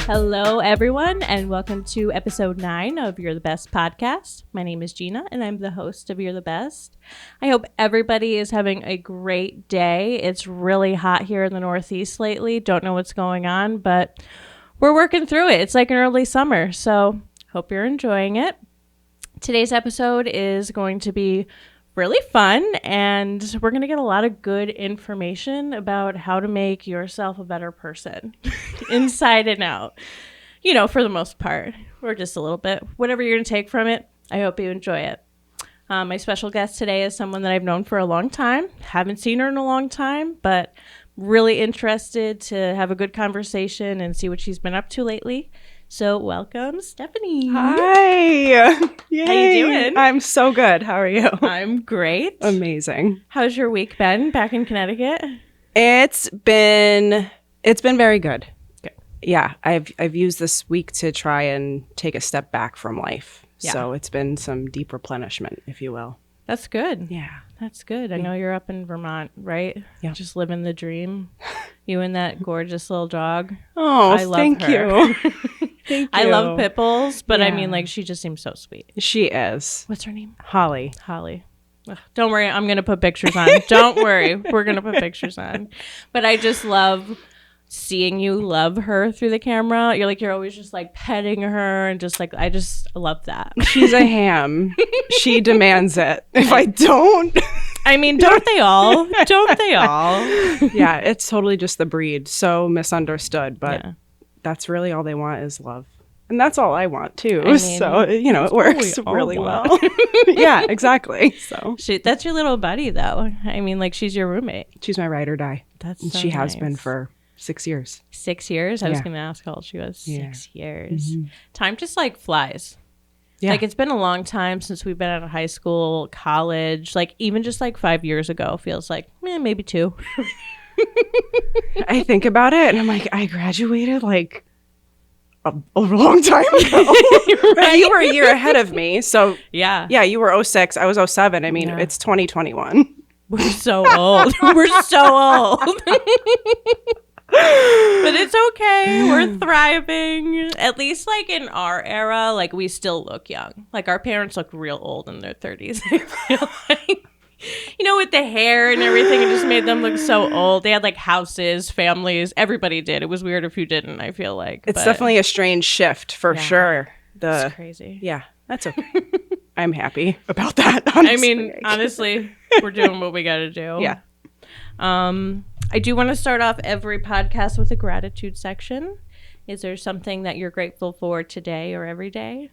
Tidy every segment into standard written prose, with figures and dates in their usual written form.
Hello, everyone, and welcome to episode 9 of You're the Best podcast. My name is Gina, and I'm the host of You're the Best. I hope everybody is having a great day. It's really hot here in the Northeast lately. Don't know what's going on, but we're working through it. It's like an early summer, so hope you're enjoying it. Today's episode is going to be really fun, and we're going to get a lot of good information about how to make yourself a better person inside and out, for the most part, or just a little bit, whatever you're going to take from it. I hope you enjoy it. My special guest today is someone that I've known for a long time. Haven't seen her in a long time, but really interested to have a good conversation and see what she's been up to lately. So welcome, Stephanie. Hi. Yay. How you doing? I'm so good. How are you? I'm great. Amazing. How's your week been back in Connecticut? It's been very good. Good. Yeah, I've used this week to try and take a step back from life. Yeah. So it's been some deep replenishment, if you will. That's good. Yeah. That's good. I know you're up in Vermont, right? Yeah. Just living the dream. You and that gorgeous little dog. Oh, I love thank her. you. Thank you. I love pit bulls, but I Yeah. mean, she just seems so sweet. She is. What's her name? Holly. Holly. Ugh, don't worry. I'm going to put pictures on. Don't worry. We're going to put pictures on. But I just love seeing you love her through the camera. You're always just petting her and I just love that. She's a ham. She demands it. If I don't. I mean, don't they all? Don't they all? Yeah, it's totally just the breed. So misunderstood, but Yeah. that's really all they want is love. And that's all I want too. I mean, so, it works we all really want. well. Yeah, exactly. So That's your little buddy, though. I mean, she's your roommate. she's my ride or die. That's And so she has nice. been for 6 years. 6 years? I was Yeah. going to ask how old she was. Yeah. 6 years. Mhm. Time just flies. Yeah. It's been a long time since we've been out of high school, college. Even just 5 years ago feels maybe 2. I think about it and I'm like, I graduated a long time ago. Right? You were a year ahead of me. So Yeah. yeah, you were 06. I was 07. I mean, Yeah. it's 2021. We're so old. We're so old. But it's okay. We're thriving. At least in our era, we still look young. Our parents look real old in their 30s. I feel with the hair and everything, it just made them look so old. They had houses, families. Everybody did. It was weird if you didn't, I feel like. It's definitely a strange shift for Yeah. sure. It's crazy. Yeah, that's okay. I'm happy about that. Honestly. I mean, honestly, we're doing what we got to do. Yeah. I do want to start off every podcast with a gratitude section. Is there something that you're grateful for today or every day?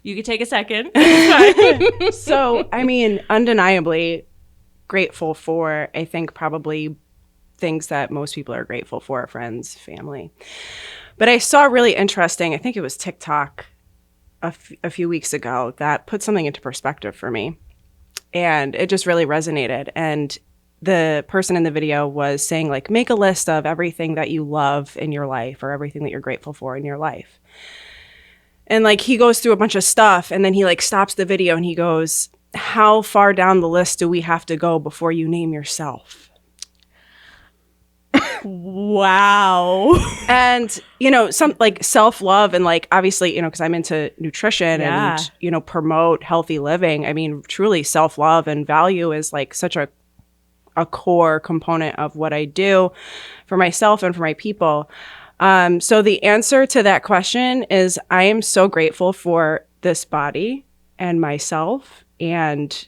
You could take a second. It's fine. So, I mean, undeniably grateful for, I think, probably things that most people are grateful for, friends, family. But I saw really interesting, I think it was TikTok a few weeks ago, that put something into perspective for me. And it just really resonated. And the person in the video was saying, make a list of everything that you love in your life or everything that you're grateful for in your life. And he goes through a bunch of stuff and then he stops the video and he goes, how far down the list do we have to go before you name yourself? Wow. And, some self-love and obviously, because I'm into nutrition Yeah. and, promote healthy living. I mean, truly self-love and value is such a core component of what I do for myself and for my people. So the answer to that question is I am so grateful for this body and myself and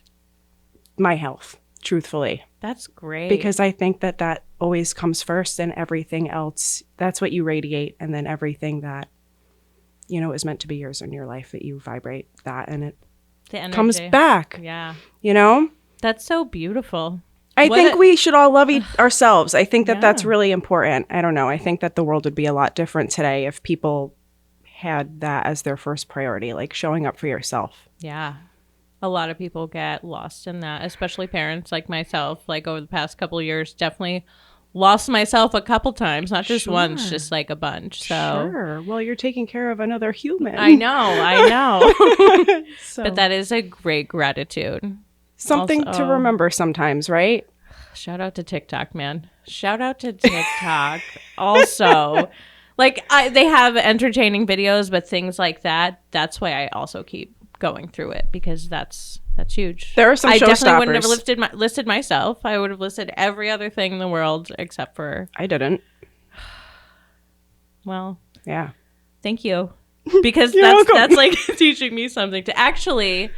my health, truthfully. That's great. Because I think that always comes first and everything else, that's what you radiate. And then everything that, is meant to be yours in your life, that you vibrate that and it the energy comes back, Yeah. That's so beautiful. I think we should all love ourselves. I think Yeah. that's really important. I don't know. I think that the world would be a lot different today if people had that as their first priority, showing up for yourself. Yeah. A lot of people get lost in that, especially parents like myself. Over the past couple of years, definitely lost myself a couple times, not just once, just a bunch. So Sure. Well, you're taking care of another human. I know. So, But that is a great gratitude. something also- to remember sometimes, right? Shout out to TikTok, man. Shout out to TikTok. Also, Like, they have entertaining videos, but things like that, that's why I also keep going through it, because that's huge. There are some I showstoppers. definitely wouldn't have listed myself. I would have listed every other thing in the world except for... I didn't. Well... Yeah. Thank you. Because You're that's like teaching me something. To actually,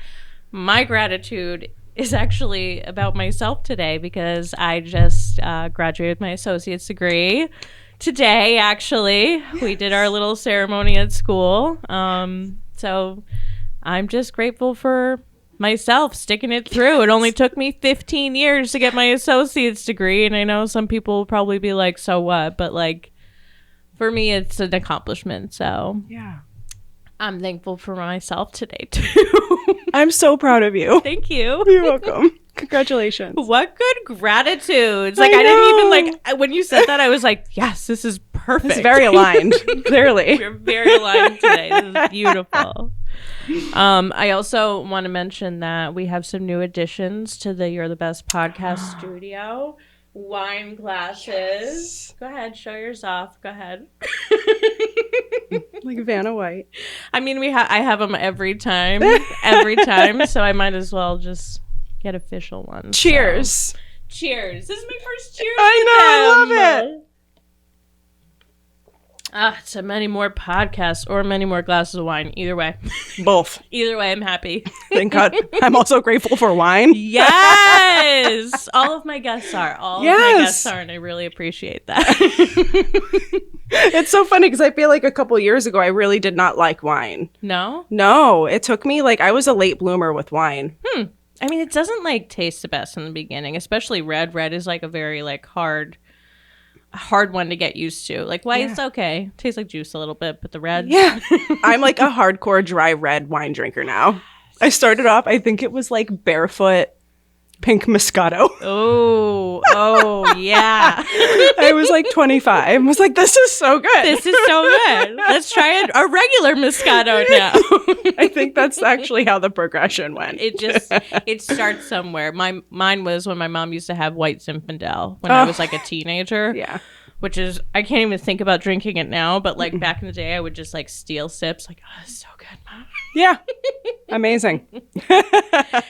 my gratitude is actually about myself today, because I just graduated my associate's degree today, actually. Yes. We did our little ceremony at school. So I'm just grateful for myself sticking it through. It only took me 15 years to get my associate's degree. And I know some people will probably be like, so what? But like, for me, it's an accomplishment. So yeah, I'm thankful for myself today, too. I'm so proud of you. Thank you. You're welcome. Congratulations. What good gratitudes. Like, I didn't even, like, when you said that, I was like, yes, this is perfect. It's very aligned, clearly. We're very aligned today. This is beautiful. I also want to mention that we have some new additions to the You're the Best podcast studio. Wine glasses. Yes. Go ahead, show yours off. Go ahead. Like Vanna White. I mean, I have them every time, so I might as well just get official ones. Cheers. So. Cheers. This is my first cheers. I know, I love it. To many more podcasts or many more glasses of wine. Either way. Both. Either way, I'm happy. Thank God. I'm also grateful for wine. Yes. All of my guests are. All of my guests are, and I really appreciate that. It's so funny because I feel like a couple years ago, I really did not like wine. No? No. It took me, I was a late bloomer with wine. I mean, it doesn't, taste the best in the beginning, especially red. Red is, a very, hard one to get used to. White's okay. Tastes like juice a little bit, but the red. Yeah. I'm a hardcore dry red wine drinker now. I started off, I think it was barefoot pink Moscato. Oh, yeah. I was 25. I was like, this is so good. This is so good. Let's try a regular Moscato now. I think that's actually how the progression went. It starts somewhere. Mine was when my mom used to have white Zinfandel when I was a teenager. Yeah. Which is, I can't even think about drinking it now, but back in the day, I would just steal sips. Oh, it's so good, Mom. Yeah. Amazing.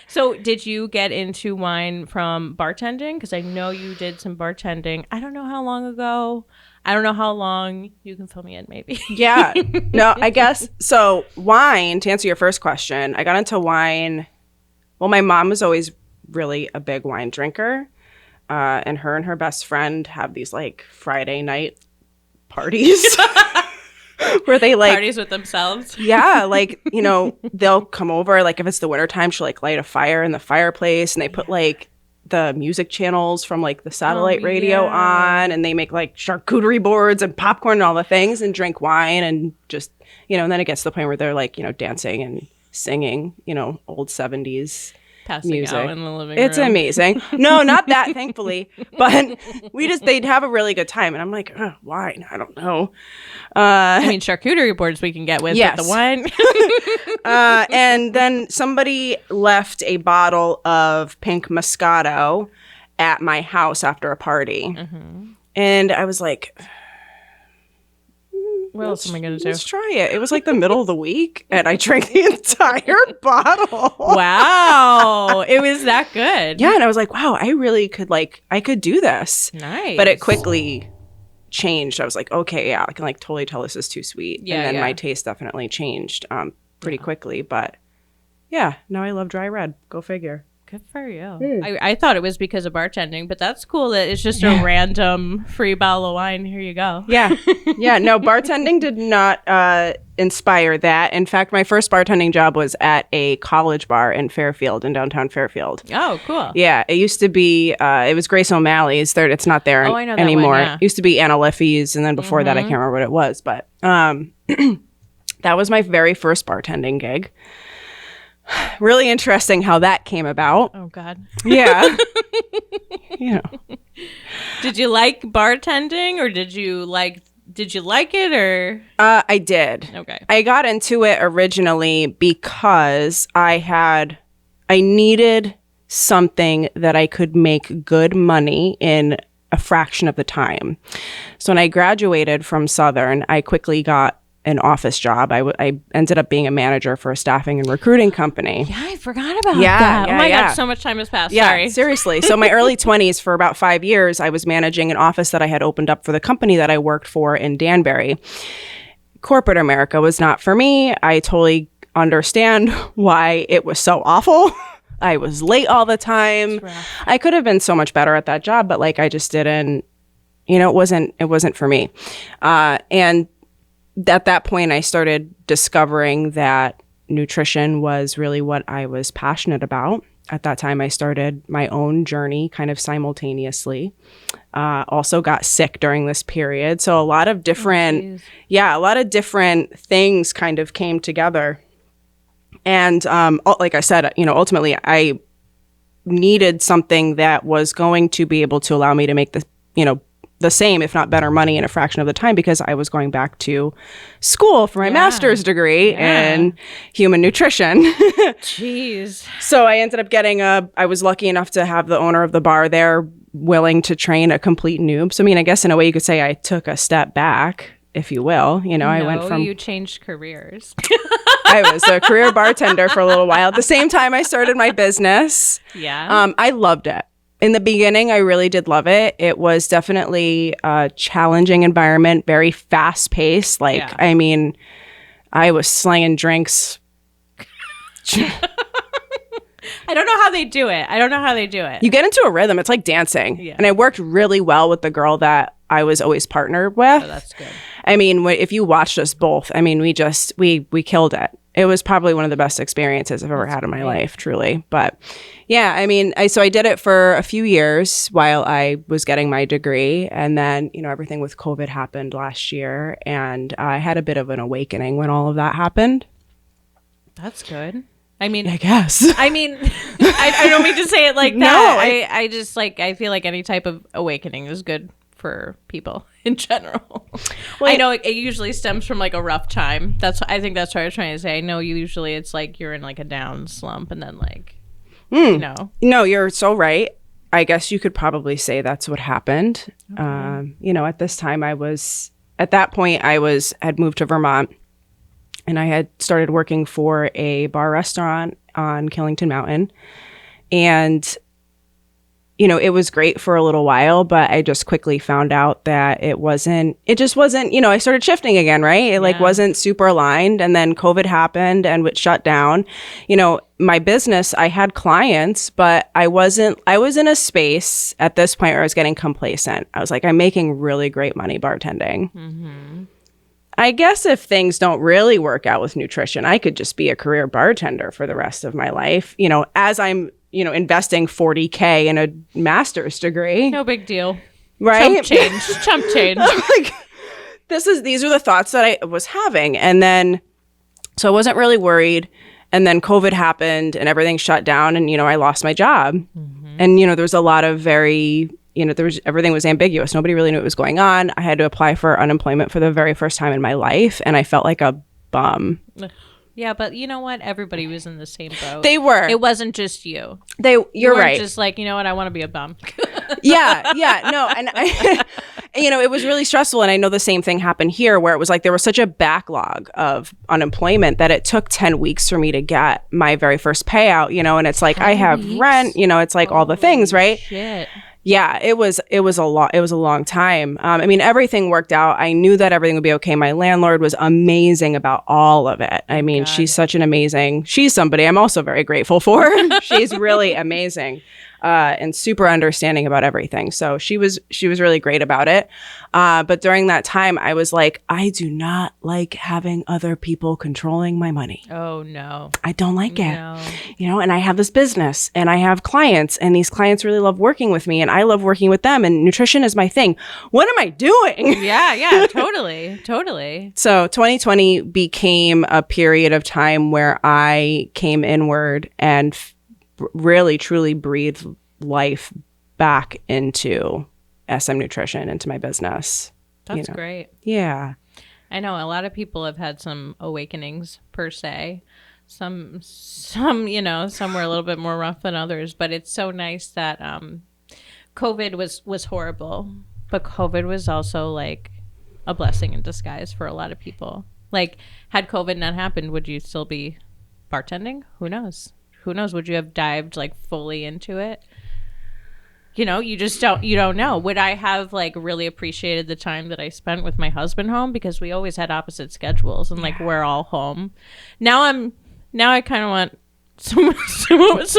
So did you get into wine from bartending? Because I know you did some bartending. I don't know how long ago. I don't know how long. You can fill me in, maybe. Yeah. No, I guess. So wine, to answer your first question, I got into wine. Well, my mom was always really a big wine drinker. And her best friend have these Friday night parties where they parties with themselves. Yeah. They'll come over, if it's the wintertime, she'll light a fire in the fireplace, and they put the music channels from the satellite radio on, and they make charcuterie boards and popcorn and all the things, and drink wine, and just, and then it gets to the point where they're dancing and singing, old 70s passing music out in the living room. It's amazing. No, not that, thankfully. But they'd have a really good time. And I'm like, wine? I don't know. I mean, charcuterie boards we can get with, yes. But the wine. And then somebody left a bottle of pink Moscato at my house after a party. Mm-hmm. And I was like, what else am I going to do? Let's try it. It was the middle of the week, and I drank the entire bottle. Wow. It was that good. Yeah, and I was like, wow, I really could, I could do this. Nice. But it quickly changed. I was like, okay, yeah, I can, totally tell this is too sweet. Yeah, and then my taste definitely changed pretty quickly. But, yeah, now I love dry red. Go figure. Good for you. I thought it was because of bartending, but that's cool that it's just a random free bottle of wine. Here you go. Yeah. Yeah. No, bartending did not inspire that. In fact, my first bartending job was at a college bar in Fairfield, in downtown Fairfield. Oh, cool. Yeah. It used to be, it was Grace O'Malley's. It's not there I know that anymore. One, yeah. It used to be Anna Liffey's, and then before that, I can't remember what it was. But that was my very first bartending gig. Really interesting how that came about. Oh, God. Yeah. Did you like bartending, or did you like it, or? I did. Okay. I got into it originally because I needed something that I could make good money in a fraction of the time. So when I graduated from Southern, I quickly got an office job. I ended up being a manager for a staffing and recruiting company. Yeah, I forgot about that. Oh my God, so much time has passed. Yeah, Sorry. seriously. So my early 20s, for about 5 years, I was managing an office that I had opened up for the company that I worked for in Danbury. Corporate America was not for me. I totally understand why it was so awful. I was late all the time. I could have been so much better at that job, but like I just didn't, it wasn't for me. And at that point, I started discovering that nutrition was really what I was passionate about. At that time, I started my own journey kind of simultaneously. Also got sick during this period. So a lot of different, a lot of different things kind of came together. And like I said, ultimately, I needed something that was going to be able to allow me to make the same, if not better, money in a fraction of the time, because I was going back to school for my master's degree in human nutrition. Jeez. So I ended up I was lucky enough to have the owner of the bar there willing to train a complete noob. So, I mean, I guess in a way you could say I took a step back, if you will. I went from... you changed careers. I was a career bartender for a little while. At the same time, I started my business. Yeah. I loved it. In the beginning, I really did love it. It was definitely a challenging environment, very fast paced. I mean, I was slanging drinks. I don't know how they do it. You get into a rhythm. It's like dancing. Yeah. And I worked really well with the girl that I was always partnered with. Oh, that's good. I mean, if you watched us both, I mean, we killed it. It was probably one of the best experiences I've ever had in my life, truly. But yeah, I mean, so I did it for a few years while I was getting my degree. And then, everything with COVID happened last year. And I had a bit of an awakening when all of that happened. That's good. I mean, I guess. I mean, I don't mean to say it like that. No, I just I feel like any type of awakening is good for people in general. Well, I know it usually stems from like a rough time. I think that's what I was trying to say. I know usually it's like you're in like a down slump and then No, you're so right. I guess you could probably say that's what happened. Okay. At this time at that point I had moved to Vermont and I had started working for a bar restaurant on Killington Mountain. And it was great for a little while, but I just quickly found out that it just wasn't, I started shifting again, right? It wasn't super aligned. And then COVID happened and it shut down. My business, I had clients, but I was in a space at this point where I was getting complacent. I was like, I'm making really great money bartending. Mm-hmm. I guess if things don't really work out with nutrition, I could just be a career bartender for the rest of my life, as I'm investing $40,000 in a master's degree. No big deal. Right? Chump change. Like, these are the thoughts that I was having. And then, so I wasn't really worried. And then COVID happened and everything shut down and, I lost my job. Mm-hmm. And, there was a lot of everything was ambiguous. Nobody really knew what was going on. I had to apply for unemployment for the very first time in my life. And I felt like a bum. Yeah, but you know what? Everybody was in the same boat. They were. It wasn't just you. You're right. Just like, you know what? I want to be a bum. Yeah. No. And it was really stressful. And I know the same thing happened here where it was like there was such a backlog of unemployment that it took 10 weeks for me to get my very first payout, and it's like I have rent, it's like all the things, right? Shit. Yeah, it was a lot. It was a long time. I mean, everything worked out. I knew that everything would be okay. My landlord was amazing about all of it. I mean, she's somebody I'm also very grateful for. She's really amazing. And super understanding about everything. So she was really great about it. But during that time, I was like, I do not like having other people controlling my money. Oh, no. I don't like it. No. And I have this business and I have clients and these clients really love working with me and I love working with them and nutrition is my thing. What am I doing? Yeah, totally. So 2020 became a period of time where I came inward and really truly breathed life back into SM Nutrition, into my business. That's great. Yeah. I know a lot of people have had some awakenings per se. Some were a little bit more rough than others, but it's so nice that COVID was horrible, but COVID was also like a blessing in disguise for a lot of people. Like, had COVID not happened, would you still be bartending? Who knows? Who knows? Would you have dived like fully into it? You know, you don't know. Would I have like really appreciated the time that I spent with my husband home, because we always had opposite schedules and like we're all home. Now I kind of want some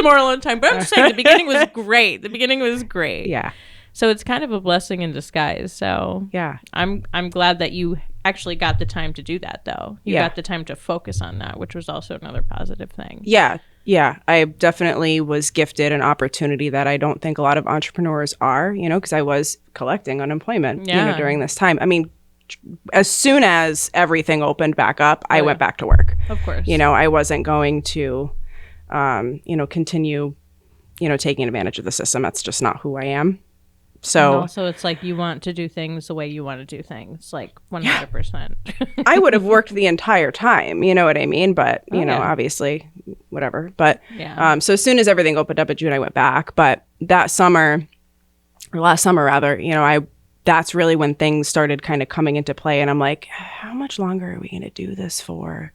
more alone time. But I'm just saying the beginning was great. The beginning was great. Yeah. So it's kind of a blessing in disguise. So Yeah. I'm glad that you actually got the time to do that, though. You got the time to focus on that, which was also another positive thing. Yeah. Yeah. I definitely was gifted an opportunity that I don't think a lot of entrepreneurs are, you know, because I was collecting unemployment, you know, during this time. I mean, as soon as everything opened back up, I went back to work. Of course. You know, I wasn't going to, you know, continue, you know, taking advantage of the system. That's just not who I am. So and also, it's like you want to do things the way you want to do things, like 100%. I would have worked the entire time, you know what I mean? But, you know, obviously, whatever. But so as soon as everything opened up in June, I went back. But that summer, or last summer rather, you know, that's really when things started kind of coming into play. And I'm like, how much longer are we going to do this for?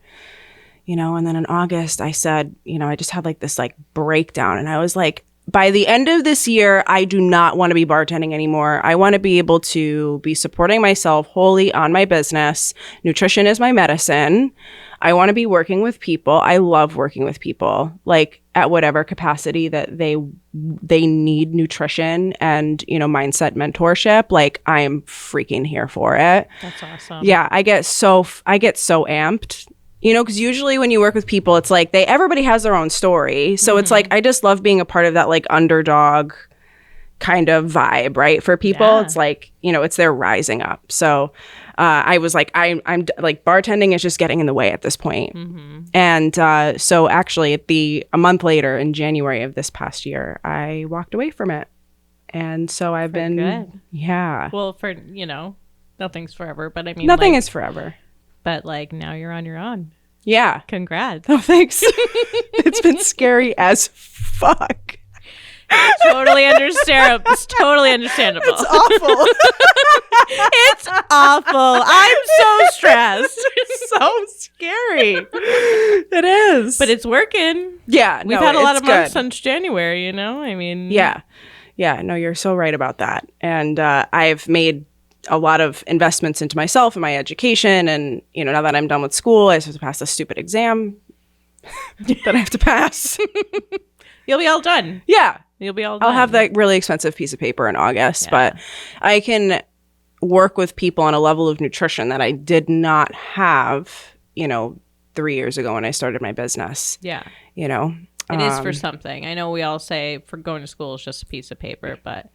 You know, and then in August, I said, you know, I just had like this like breakdown. And I was like, by the end of this year, I do not want to be bartending anymore. I want to be able to be supporting myself wholly on my business. Nutrition is my medicine. I want to be working with people. I love working with people, like at whatever capacity that they need nutrition and, you know, mindset mentorship. Like, I am freaking here for it. That's awesome. Yeah, I get so amped. You know, because usually when you work with people, it's like everybody has their own story. So it's like, I just love being a part of that like underdog kind of vibe, right? For people, it's like, you know, it's their rising up. So I was like, I'm like, bartending is just getting in the way at this point. And so actually a month later in January of this past year, I walked away from it. And so I've been good. Yeah. Well, for, you know, nothing's forever, but I mean, nothing is forever. But like, now you're on your own. Yeah. Congrats. Oh, thanks. It's been scary as fuck. Totally understandable. It's totally understandable. It's awful. It's awful. I'm so stressed. It's so scary. It is. But it's working. Yeah. We've had a lot of months since January, you know? I mean. Yeah. Yeah. No, you're so right about that. And I've made a lot of investments into myself and my education. And, you know, now that I'm done with school, I just have to pass this stupid exam that I have to pass. You'll be all done. Yeah. You'll be all done. I'll have that really expensive piece of paper in August, but I can work with people on a level of nutrition that I did not have, you know, 3 years ago when I started my business. Yeah. You know, it is for something. I know we all say for going to school is just a piece of paper, but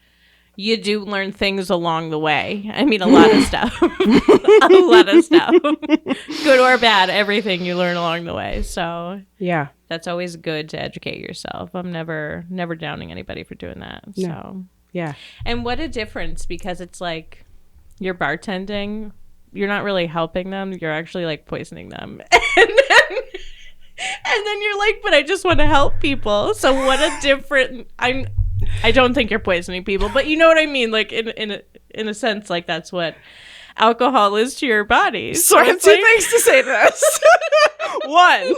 you do learn things along the way. I mean, a lot of stuff. A lot of stuff. Good or bad, everything you learn along the way. So yeah, that's always good to educate yourself. I'm never downing anybody for doing that. No. So yeah. And what a difference, because it's like you're bartending, you're not really helping them, you're actually like poisoning them. And then you're like, but I just want to help people. So what a different I don't think you're poisoning people, but you know what I mean? Like in a sense, like that's what alcohol is to your body. So I have two things to say to this. One,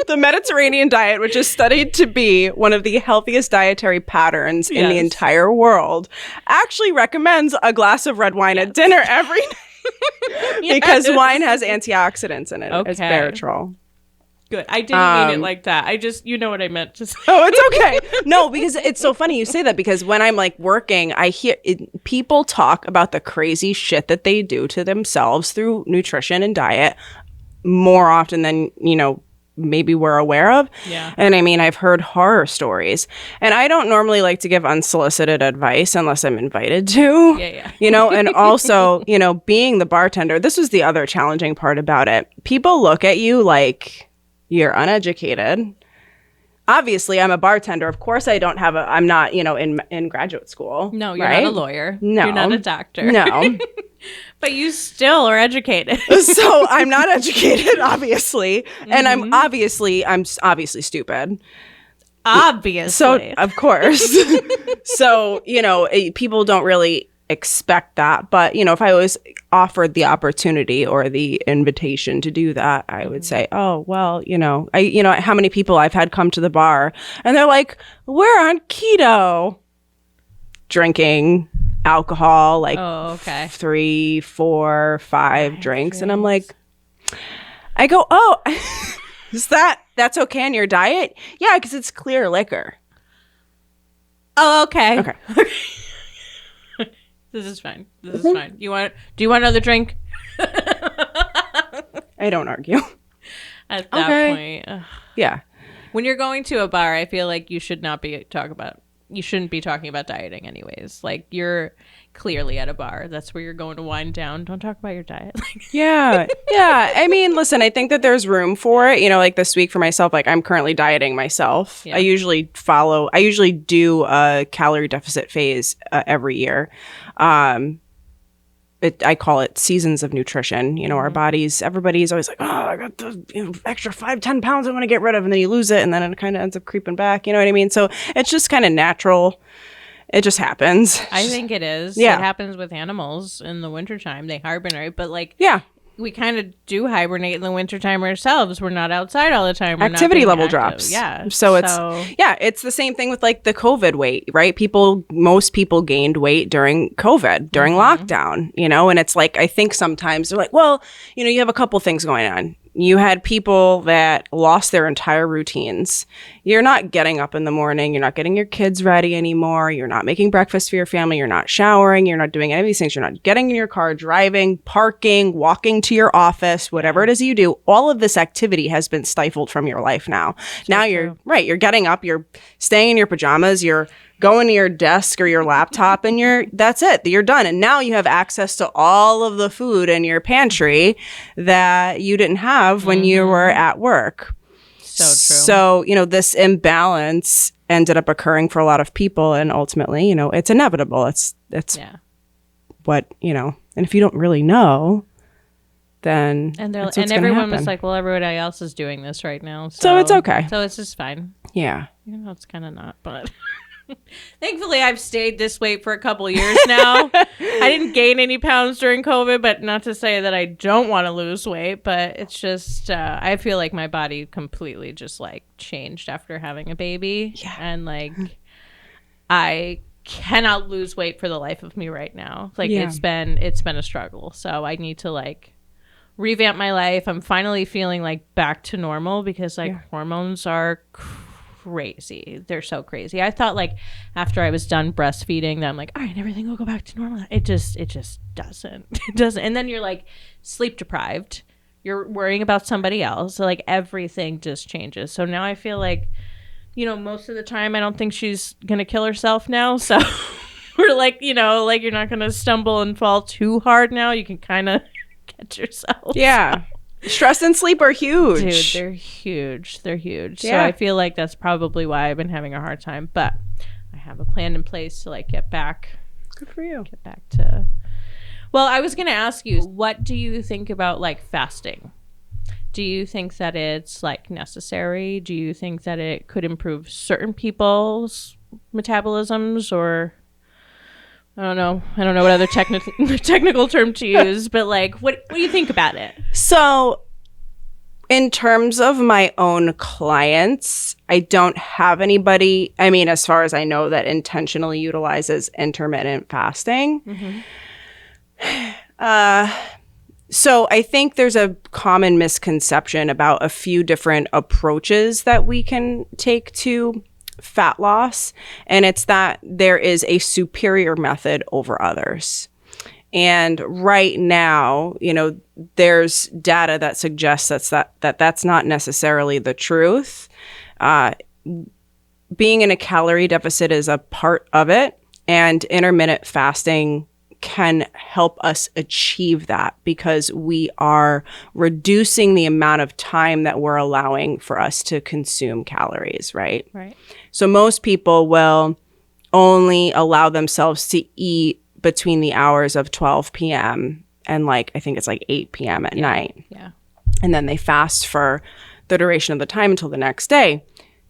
the Mediterranean diet, which is studied to be one of the healthiest dietary patterns in the entire world, actually recommends a glass of red wine at dinner every night because wine has antioxidants in it. Okay. It's resveratrol. Good. I didn't mean it like that. I just, you know what I meant to say. Oh, it's okay. No, because it's so funny you say that, because when I'm like working, I hear people talk about the crazy shit that they do to themselves through nutrition and diet more often than, you know, maybe we're aware of. Yeah. And I mean, I've heard horror stories, and I don't normally like to give unsolicited advice unless I'm invited to. Yeah. You know, and also, you know, being the bartender, this was the other challenging part about it. People look at you like you're uneducated. Obviously, I'm a bartender. Of course, I'm not, you know, in graduate school. No, you're right? not a lawyer. No. You're not a doctor. No. But you still are educated. So I'm not educated, obviously. And I'm obviously stupid. Obviously. So, of course. So, people don't really expect that. But, if I was offered the opportunity or the invitation to do that, I would say, oh, well, how many people I've had come to the bar and they're like, we're on keto. Drinking alcohol, like 3, 4, 5 drinks. And I'm like, I go, oh, that's okay on your diet? Yeah, because it's clear liquor. Oh, okay. Okay. This is fine. Do you want another drink? I don't argue. At that point. Ugh. Yeah. When you're going to a bar, I feel like you shouldn't be talking about dieting anyways. Like, you're clearly at a bar. That's where you're going to wind down. Don't talk about your diet. Yeah. I mean, listen, I think that there's room for it. Like this week for myself, like I'm currently dieting myself. Yeah. I usually do a calorie deficit phase every year. I call it seasons of nutrition. Our bodies, everybody's always like, oh, I got the extra 5-10 pounds I want to get rid of. And then you lose it. And then it kind of ends up creeping back. You know what I mean? So it's just kind of natural. It just happens. I think it is. Yeah. It happens with animals in the wintertime. They hibernate. But yeah. We kind of do hibernate in the wintertime ourselves. We're not outside all the time. Activity level drops. Yeah. So it's the same thing with like the COVID weight, right? Most people gained weight during COVID, during lockdown, and it's like, I think sometimes they're like, well, you have a couple things going on. You had people that lost their entire routines. You're not getting up in the morning. You're not getting your kids ready anymore. You're not making breakfast for your family. You're not showering. You're not doing any of these things. You're not getting in your car, driving, parking, walking to your office, whatever it is you do. All of this activity has been stifled from your life now. Now you're right. You're getting up. You're staying in your pajamas. You're going to your desk or your laptop and that's it. You're done. And now you have access to all of the food in your pantry that you didn't have when you were at work. So true. So, this imbalance ended up occurring for a lot of people. And ultimately, it's inevitable. It's what, and if you don't really know, then and everyone was like, well, everybody else is doing this right now. So it's okay. So it's just fine. Yeah. It's kind of not, but... Thankfully, I've stayed this weight for a couple years now. I didn't gain any pounds during COVID, but not to say that I don't want to lose weight, but it's just, I feel like my body completely just like changed after having a baby. Yeah. And like, I cannot lose weight for the life of me right now. Like it's been a struggle. So I need to like revamp my life. I'm finally feeling like back to normal because like hormones are crazy. They're so crazy. I thought like after I was done breastfeeding that I'm like, all right, everything will go back to normal. It just doesn't. It doesn't. And then you're like sleep deprived. You're worrying about somebody else. So like everything just changes. So now I feel like, most of the time I don't think she's going to kill herself now. So we're like, like you're not going to stumble and fall too hard now. You can kind of catch yourself. Yeah. So. Stress and sleep are huge. Dude, they're huge. They're huge. Yeah. So I feel like that's probably why I've been having a hard time. But I have a plan in place to like get back. Good for you. Get back to... Well, I was going to ask you, what do you think about like fasting? Do you think that it's like necessary? Do you think that it could improve certain people's metabolisms or... I don't know what other technical term to use, but like, what do you think about it? So in terms of my own clients, I don't have anybody, as far as I know, that intentionally utilizes intermittent fasting. So I think there's a common misconception about a few different approaches that we can take to fat loss, and it's that there is a superior method over others. And right now, there's data that suggests that's not necessarily the truth. Being in a calorie deficit is a part of it, and intermittent fasting can help us achieve that because we are reducing the amount of time that we're allowing for us to consume calories, right? Right. So most people will only allow themselves to eat between the hours of 12 p.m. and I think it's 8 p.m. at night. Yeah. And then they fast for the duration of the time until the next day.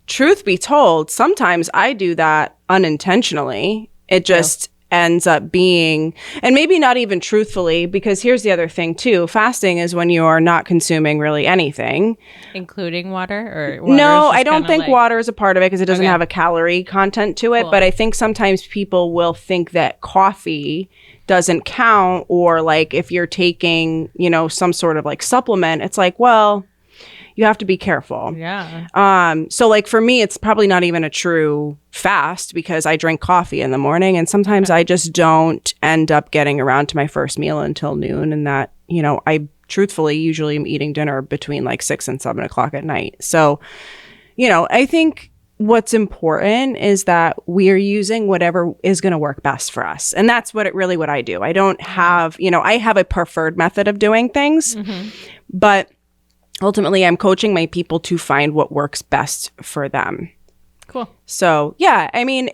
truth be told, sometimes I do that unintentionally. It just ends up being, and maybe not even truthfully, because here's the other thing too. Fasting is when you are not consuming really anything. Including water? Or no, I don't think water is a part of it because it doesn't have a calorie content to it. Cool. But I think sometimes people will think that coffee doesn't count, or like if you're taking, you know, some sort of like supplement, it's like, well, you have to be careful. Yeah. So like for me, it's probably not even a true fast because I drink coffee in the morning, and sometimes I just don't end up getting around to my first meal until noon. And that, you know, I truthfully usually am eating dinner between like 6 and 7 o'clock at night. So, you know, I think what's important is that we're using whatever is going to work best for us. And that's what I do. I don't have, you know, I have a preferred method of doing things, but ultimately, I'm coaching my people to find what works best for them. Cool. So, yeah, I mean,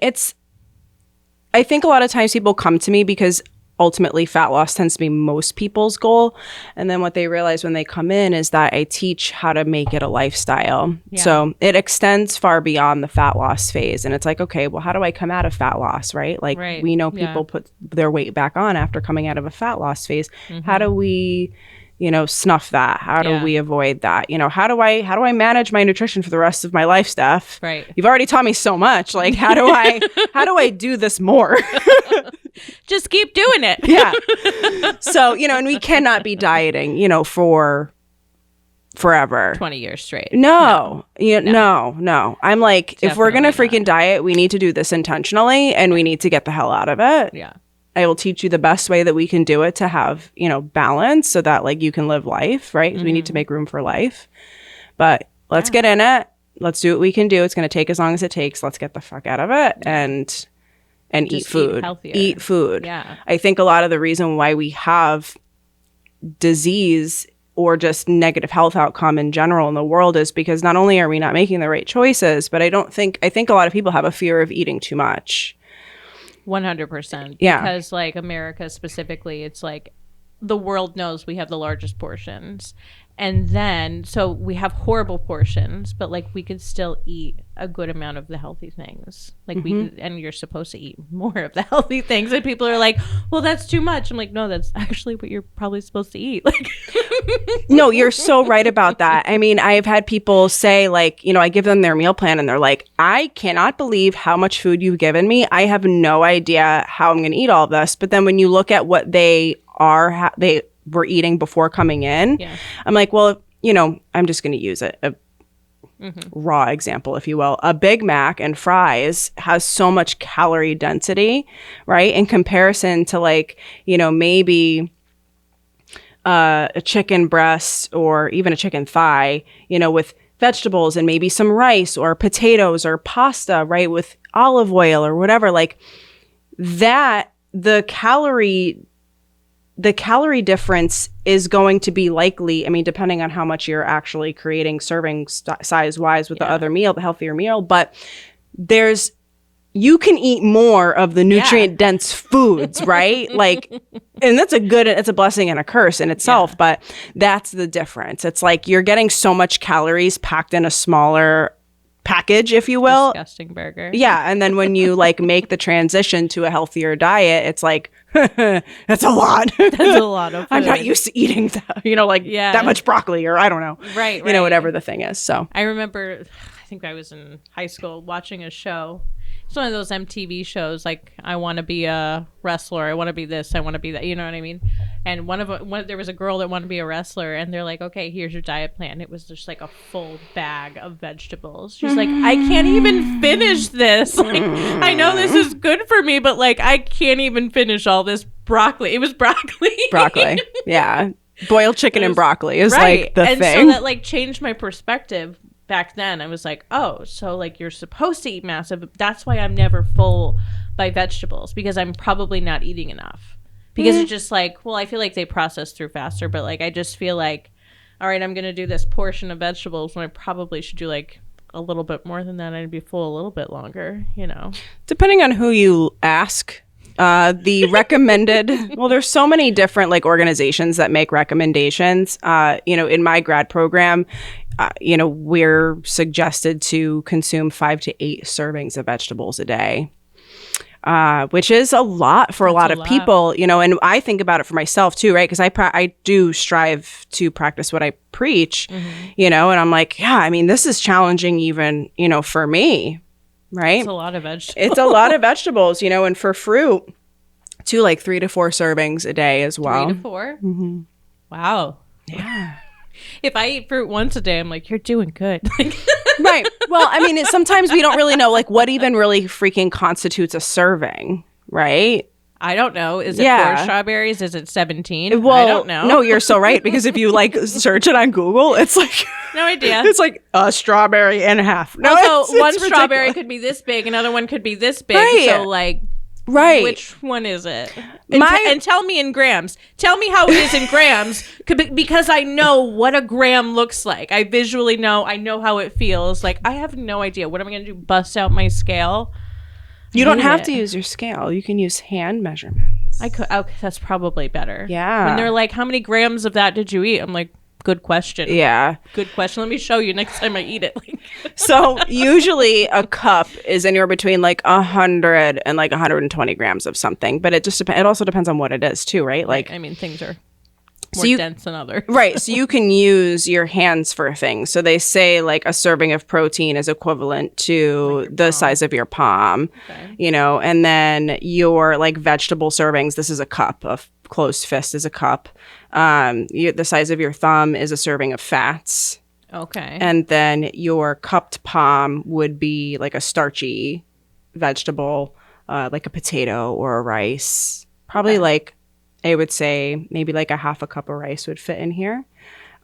I think a lot of times people come to me because ultimately fat loss tends to be most people's goal. And then what they realize when they come in is that I teach how to make it a lifestyle. Yeah. So it extends far beyond the fat loss phase. And it's like, okay, well, how do I come out of fat loss, right? Like we know people put their weight back on after coming out of a fat loss phase. How do we, you know, snuff that? How do we avoid that? You know, how do I manage my nutrition for the rest of my life, Steph? Right. You've already taught me so much. Like, how do I do this more? Just keep doing it. Yeah. So, you know, and we cannot be dieting, you know, for forever. 20 years straight. No. I'm like, definitely, if we're going to freaking diet, we need to do this intentionally and we need to get the hell out of it. Yeah. I will teach you the best way that we can do it to have, you know, balance so that like you can live life, right? We need to make room for life. But let's get in it. Let's do what we can do. It's going to take as long as it takes. Let's get the fuck out of it and eat food. Eat food. Yeah. I think a lot of the reason why we have disease or just negative health outcome in general in the world is because not only are we not making the right choices, but I think a lot of people have a fear of eating too much. 100%. Yeah. Because like America specifically, it's like the world knows we have the largest portions. And then, so we have horrible portions, but like we could still eat a good amount of the healthy things. Like and you're supposed to eat more of the healthy things. And people are like, well, that's too much. I'm like, no, that's actually what you're probably supposed to eat. Like, no, you're so right about that. I mean, I've had people say like, you know, I give them their meal plan and they're like, I cannot believe how much food you've given me. I have no idea how I'm going to eat all of this. But then when you look at what they were eating before coming in, I'm like, well, you know, I'm just going to use it. A raw example, if you will. A Big Mac and fries has so much calorie density, right? In comparison to like, you know, maybe a chicken breast or even a chicken thigh, you know, with vegetables and maybe some rice or potatoes or pasta, right? With olive oil or whatever, like that, the calorie difference is going to be likely, I mean, depending on how much you're actually creating serving size wise with the other meal, the healthier meal, but you can eat more of the nutrient dense foods, right? Like, and it's a blessing and a curse in itself, but that's the difference. It's like you're getting so much calories packed in a smaller package, if you will. Disgusting burger. Yeah. And then when you like make the transition to a healthier diet, it's like, that's a lot. That's a lot of food. I'm not used to eating that, you know, like that much broccoli or I don't know. Right. You know, whatever the thing is. So I remember, I think I was in high school watching a show. It's one of those MTV shows, like I want to be a wrestler, I want to be this, I want to be that, you know what I mean? And there was a girl that wanted to be a wrestler, and they're like, okay, here's your diet plan. It was just like a full bag of vegetables. She's like, I can't even finish this. Like, I know this is good for me, but like I can't even finish all this broccoli. It was broccoli. Broccoli, yeah. Boiled chicken and broccoli is like the thing. And so that like changed my perspective. Back then I was like, oh, so like you're supposed to eat massive. That's why I'm never full by vegetables, because I'm probably not eating enough, because it's just like, well, I feel like they process through faster, but like I just feel like, all right, I'm gonna do this portion of vegetables when I probably should do like a little bit more than that. I'd be full a little bit longer, you know, depending on who you ask. The recommended, well, there's so many different like organizations that make recommendations. You know, in my grad program, we're suggested to consume 5 to 8 servings of vegetables a day. Which is a lot for a lot of people, and I think about it for myself too, right? Because I do strive to practice what I preach, and I'm like, yeah, I mean, this is challenging even, for me, right? It's a lot of vegetables. It's a lot of vegetables, and for fruit, too, like 3 to 4 servings a day as well. 3 to 4? Mm-hmm. Wow. Yeah. If I eat fruit once a day, I'm like, you're doing good. Right. Well, I mean, sometimes we don't really know, like, what even really freaking constitutes a serving, right? I don't know. Is it 4 strawberries? Is it 17? Well, I don't know. No, you're so right. Because if you, like, search it on Google, it's like... No idea. It's like a strawberry and a half. No, also, one ridiculous. strawberry could be this big, another one could be this big. Right. So, like... Right. Which one is it? And tell me in grams. Tell me how it is in grams, because I know what a gram looks like. I visually know. I know how it feels. Like, I have no idea. What am I going to do? Bust out my scale? You don't have to use your scale. You can use hand measurements. I could. Okay, that's probably better. Yeah. When they're like, how many grams of that did you eat? I'm like, good question. Yeah. Good question. Let me show you next time I eat it. So usually a cup is anywhere between like 100 and like 120 grams of something, but it just depends. It also depends on what it is too, right? Like, I mean, things are more dense than others. Right. So you can use your hands for things. So they say like a serving of protein is equivalent to like the size of your palm, and then your like vegetable servings, this is a cup. A closed fist is a cup. The size of your thumb is a serving of fats. Okay. And then your cupped palm would be like a starchy vegetable, like a potato or a rice. Probably like, I would say maybe like a half a cup of rice would fit in here.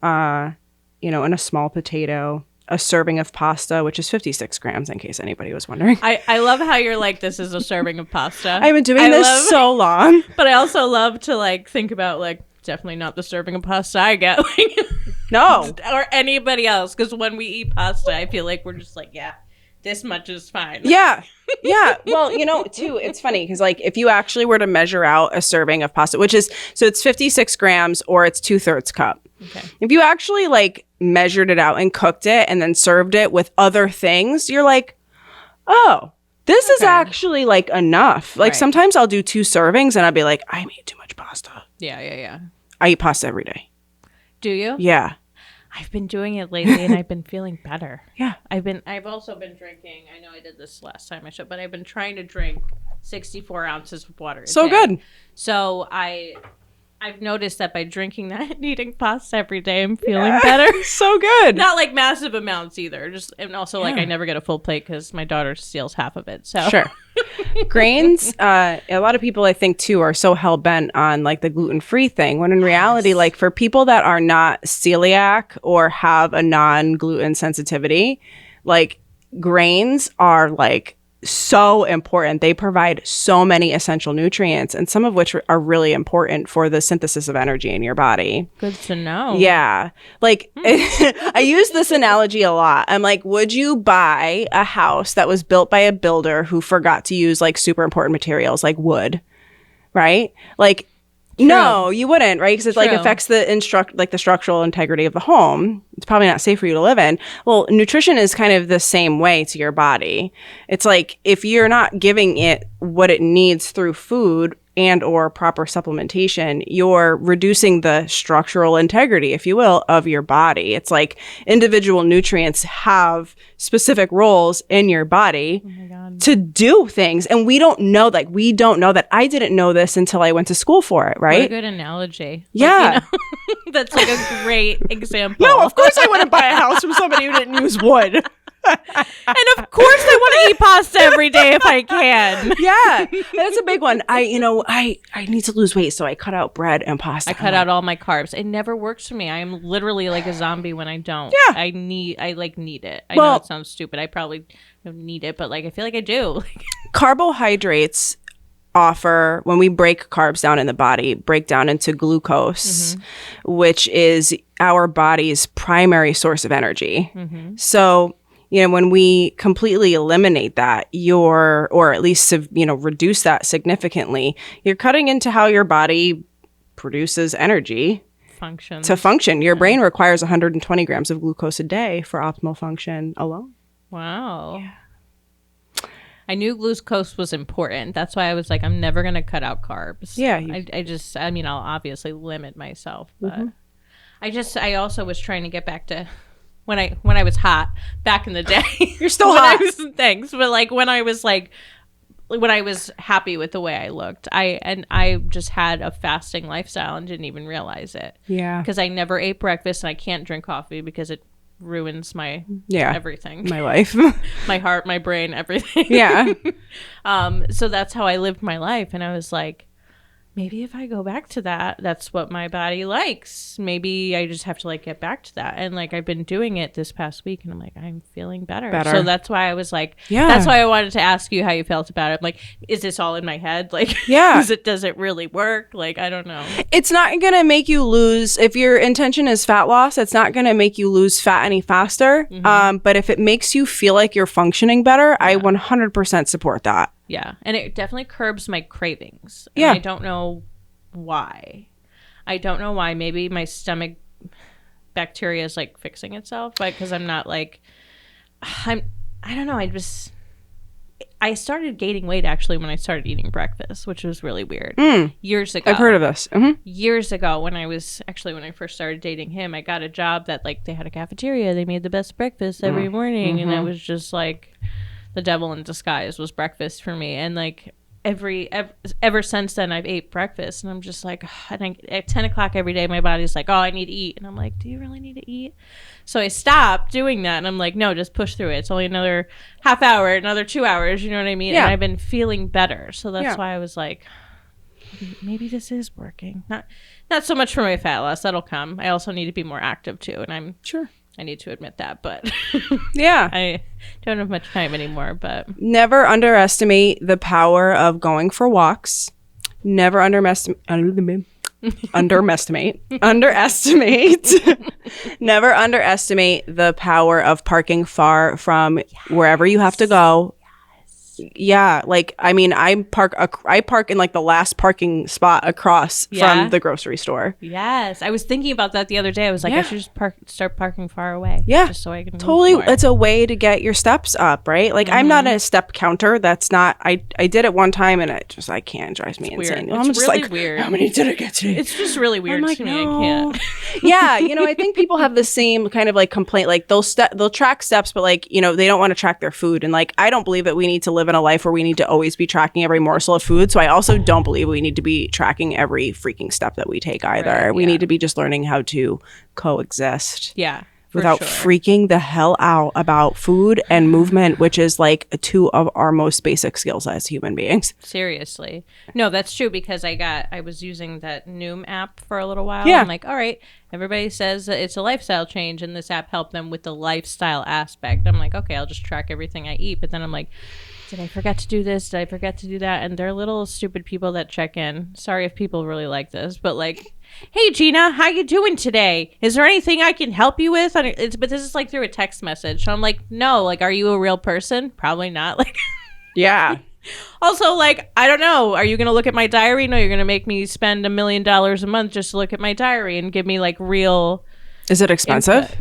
And a small potato, a serving of pasta, which is 56 grams in case anybody was wondering. I love how you're like, this is a serving of pasta. I've been doing this so long. But I also love to like think about like, definitely not the serving of pasta I get. No. Or anybody else. Because when we eat pasta, I feel like we're just like, yeah, this much is fine. Yeah. Yeah. Well, too, it's funny because like if you actually were to measure out a serving of pasta, which is, so it's 56 grams or it's 2/3 cup. Okay. If you actually like measured it out and cooked it and then served it with other things, you're like, oh, this is actually like enough. Like sometimes I'll do 2 servings and I'll be like, I made too much pasta. Yeah. I eat pasta every day. Do you? Yeah. I've been doing it lately and I've been feeling better. Yeah. I've also been drinking, I know I did this last time I showed, but I've been trying to drink 64 ounces of water a day. Good. So I've noticed that by drinking that and eating pasta every day, I'm feeling better. So good. Not like massive amounts either. And also like I never get a full plate because my daughter steals half of it. So sure. Grains, a lot of people I think too are so hell bent on like the gluten-free thing, when in reality, like for people that are not celiac or have a non-gluten sensitivity, like grains are like so important. They provide so many essential nutrients, and some of which are really important for the synthesis of energy in your body. Good to know. Yeah. Like I use this analogy a lot. I'm like, would you buy a house that was built by a builder who forgot to use like super important materials like wood? Right? Like, true. No, you wouldn't, right? Because it like affects the structural integrity of the home. It's probably not safe for you to live in. Well, nutrition is kind of the same way to your body. It's like if you're not giving it what it needs through food and or proper supplementation, you're reducing the structural integrity, if you will, of your body. It's like individual nutrients have specific roles in your body to do things. And we don't know that. I didn't know this until I went to school for it, right? What a good analogy. Yeah. Like, that's like a great example. No, of course I wouldn't buy a house from somebody who didn't use wood. And of course I want to eat pasta every day if I can. Yeah, that's a big one. I need to lose weight, so I cut out bread and pasta. I cut out all my carbs. It never works for me. I am literally like a zombie when I don't. Yeah. I need it. I know it sounds stupid. I probably don't need it, but like I feel like I do. Carbohydrates offer, when we break carbs down in the body, break down into glucose, which is our body's primary source of energy. So when we completely eliminate that, or at least, reduce that significantly, you're cutting into how your body produces energy. function. To function. Your brain requires 120 grams of glucose a day for optimal function alone. Wow. Yeah. I knew glucose was important. That's why I was like, I'm never going to cut out carbs. Yeah. I mean, I'll obviously limit myself, but I also was trying to get back to when I was hot back in the day. You're still hot. Thanks. But like when I was happy with the way I looked, I just had a fasting lifestyle and didn't even realize it. Yeah. Because I never ate breakfast and I can't drink coffee because it ruins my everything. My life. My heart, my brain, everything. Yeah. So that's how I lived my life. And I was like, maybe if I go back to that, that's what my body likes. Maybe I just have to like get back to that. And like I've been doing it this past week and I'm like, I'm feeling better. So that's why I was like, that's why I wanted to ask you how you felt about it. I'm like, is this all in my head? Like, does it really work? Like, I don't know. It's not going to make you lose, if your intention is fat loss, it's not going to make you lose fat any faster. But if it makes you feel like you're functioning better, I 100% support that. Yeah. And it definitely curbs my cravings. And I don't know why. Maybe my stomach bacteria is like fixing itself. Because I'm not like, I don't know. I started gaining weight actually when I started eating breakfast, which was really weird. Years ago. I've heard of this. Years ago when I first started dating him, I got a job that like they had a cafeteria. They made the best breakfast every morning. And I was just like, the devil in disguise was breakfast for me. And like ever since then I've ate breakfast and I'm just like, at 10 o'clock every day, my body's like, oh, I need to eat. And I'm like, do you really need to eat? So I stopped doing that. And I'm like, no, just push through it. It's only another half hour, another 2 hours. You know what I mean? Yeah. And I've been feeling better. So that's why I was like, maybe this is working. Not so much for my fat loss. That'll come. I also need to be more active too. And I need to admit that, but I don't have much time anymore. But never underestimate the power of going for walks. Never underestimate. Never underestimate the power of parking far from wherever you have to go. Yeah, like I mean, I park in like the last parking spot across from the grocery store. Yes, I was thinking about that the other day. I was like, I should just start parking far away. Yeah, just so I can totally. Move more. It's a way to get your steps up, right? Like I'm not a step counter. That's not. I did it one time and I can't. Drives me insane. It's just really like, weird. How many did I get today? It's just really weird to me. No. I can't. Yeah, I think people have the same kind of like complaint. Like they'll track steps, but like they don't want to track their food. And like I don't believe that we need to live in a life where we need to always be tracking every morsel of food. So I also don't believe we need to be tracking every freaking step that we take either. Right, we need to be just learning how to coexist. Yeah. Without freaking the hell out about food and movement, which is like two of our most basic skills as human beings. Seriously. No, that's true because I was using that Noom app for a little while. Yeah. I'm like, all right, everybody says that it's a lifestyle change and this app helped them with the lifestyle aspect. I'm like, okay, I'll just track everything I eat. But then I'm like, did I forget to do this? Did I forget to do that? And they're little stupid people that check in. Sorry if people really like this, but like, hey, Gina, how you doing today? Is there anything I can help you with? But this is like through a text message. So I'm like, no, like, are you a real person? Probably not. Like, yeah. Also, like, I don't know. Are you going to look at my diary? No, you're going to make me spend $1 million a month just to look at my diary and give me like real. Is it expensive? Input.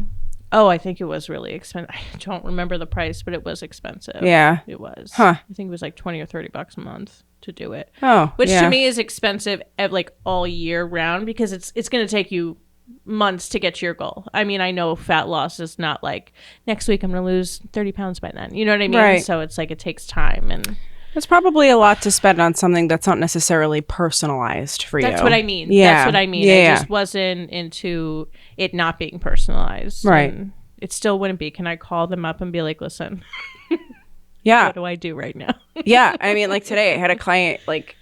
Oh, I think it was really expensive. I don't remember the price, but it was expensive. Yeah. It was. Huh. I think it was like $20 or $30 a month to do it. Oh, which to me is expensive at like all year round because it's going to take you months to get to your goal. I mean, I know fat loss is not like next week I'm going to lose 30 pounds by then. You know what I mean? Right. So it's like it takes time and it's probably a lot to spend on something that's not necessarily personalized for you. That's what I mean. Yeah. That's what I mean. Yeah. I just wasn't into it not being personalized. Right. And it still wouldn't be. Can I call them up and be like, listen, yeah, what do I do right now? Yeah. I mean, like today I had a client, like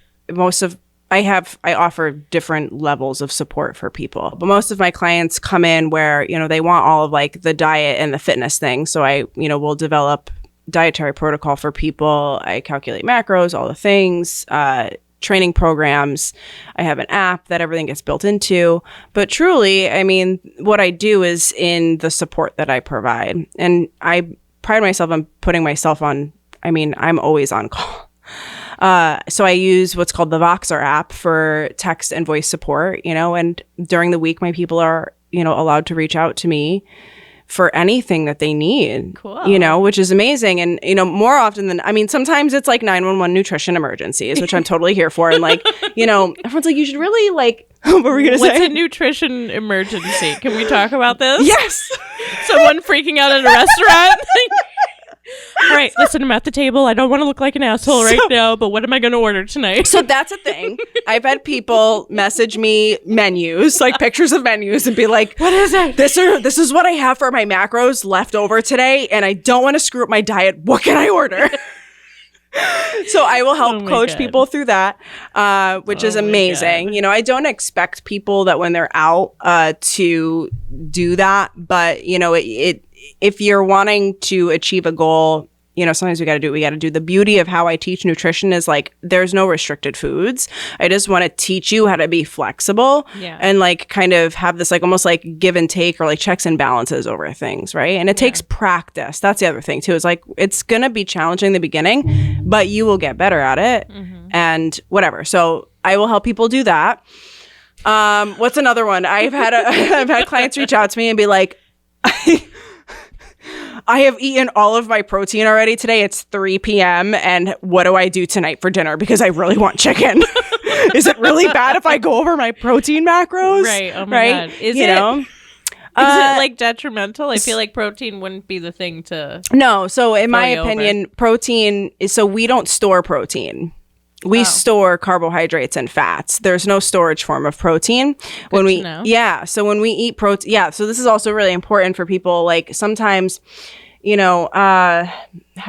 I offer different levels of support for people, but most of my clients come in where, they want all of like the diet and the fitness thing. So I, will develop dietary protocol for people. I calculate macros, all the things, training programs. I have an app that everything gets built into. But truly, I mean, what I do is in the support that I provide. And I pride myself on putting myself on, I'm always on call. So I use what's called the Voxer app for text and voice support, and during the week, my people are, allowed to reach out to me for anything that they need, Cool. which is amazing. And, more often than, sometimes it's like 911 nutrition emergencies, which I'm totally here for. And like, everyone's like, you should really like, what were we going to say? What's a nutrition emergency? Can we talk about this? Yes. Someone freaking out at a restaurant? All right, listen, I'm at the table. I don't want to look like an asshole right now, but what am I going to order tonight? So that's a thing. I've had people message me menus, like pictures of menus, and be like, what is it? This is what I have for my macros left over today, and I don't want to screw up my diet. What can I order? So I will help coach people through that, which is amazing. I don't expect people that when they're out to do that, but if you're wanting to achieve a goal, sometimes we got to do what we got to do. The beauty of how I teach nutrition is like there's no restricted foods. I just want to teach you how to be flexible and like kind of have this like almost like give and take or like checks and balances over things, right? And it takes practice. That's the other thing too. Is like it's gonna be challenging in the beginning, but you will get better at it and whatever. So I will help people do that. What's another one? I've had clients reach out to me and be like, I have eaten all of my protein already today. It's 3 p.m. And what do I do tonight for dinner? Because I really want chicken. Is it really bad if I go over my protein macros? Right. Oh my God. Is it like detrimental? I feel like protein wouldn't be the thing to. No. So in my opinion, protein is, so we don't store protein. We store carbohydrates and fats. There's no storage form of protein. Good to know. So when we eat protein, so this is also really important for people. Like sometimes, how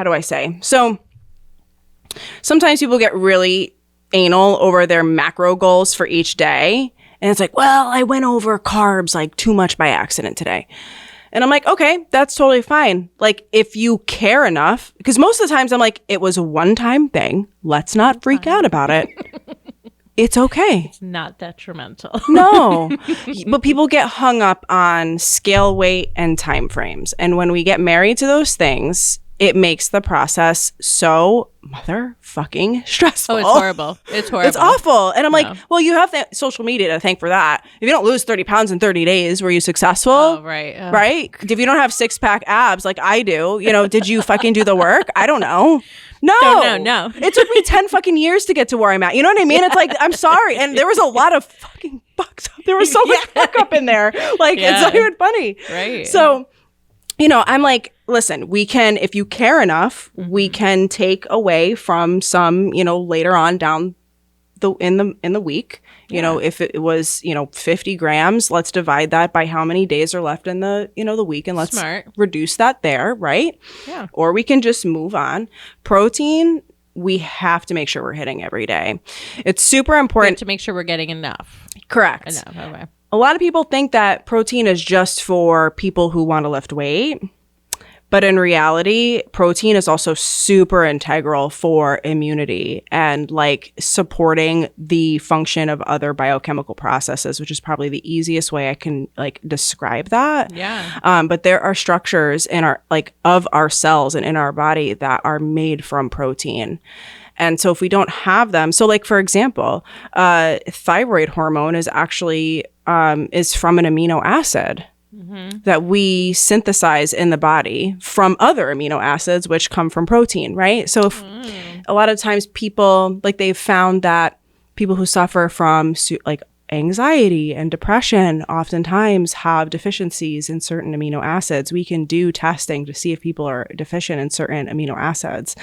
do I say? So sometimes people get really anal over their macro goals for each day. And it's like, well, I went over carbs like too much by accident today. And I'm like, okay, that's totally fine. Like, if you care enough, because most of the times I'm like, it was a one-time thing. Let's not freak out about it. It's okay. It's not detrimental. No. But people get hung up on scale weight and time frames. And when we get married to those things, it makes the process so motherfucking stressful. Oh, it's horrible. It's horrible. It's awful. And I'm like, well, you have social media to thank for that. If you don't lose 30 pounds in 30 days, were you successful? Oh, right. Right? If you don't have 6-pack abs like I do, did you fucking do the work? I don't know. No. It took me 10 fucking years to get to where I'm at. You know what I mean? It's like, I'm sorry. And there was a lot of fucking fucks up. There was so much fuck up in there. Like, it's not even funny. Right. So, I'm like, listen, we can, if you care enough, we can take away from some, later on down in the week, if it was, 50 grams, let's divide that by how many days are left in the, the week, and let's reduce that there. Right. Yeah. Or we can just move on. Protein, we have to make sure we're hitting every day. It's super important to make sure we're getting enough. Correct. Enough. Okay. A lot of people think that protein is just for people who want to lift weight. But in reality, protein is also super integral for immunity and like supporting the function of other biochemical processes, which is probably the easiest way I can like describe that. Yeah. But there are structures in of our cells and in our body that are made from protein. And so if we don't have them, so like, for example, thyroid hormone is actually is from an amino acid that we synthesize in the body from other amino acids, which come from protein, right? So if a lot of times people, like they've found that people who suffer from like anxiety and depression oftentimes have deficiencies in certain amino acids. We can do testing to see if people are deficient in certain amino acids.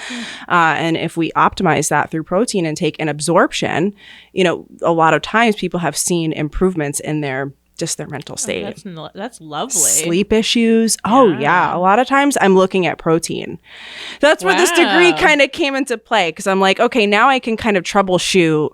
And if we optimize that through protein intake and absorption, a lot of times people have seen improvements in their mental state. That's lovely. Sleep issues. Oh yeah. A lot of times I'm looking at protein. That's where this degree kind of came into play, because I'm like, okay, now I can kind of troubleshoot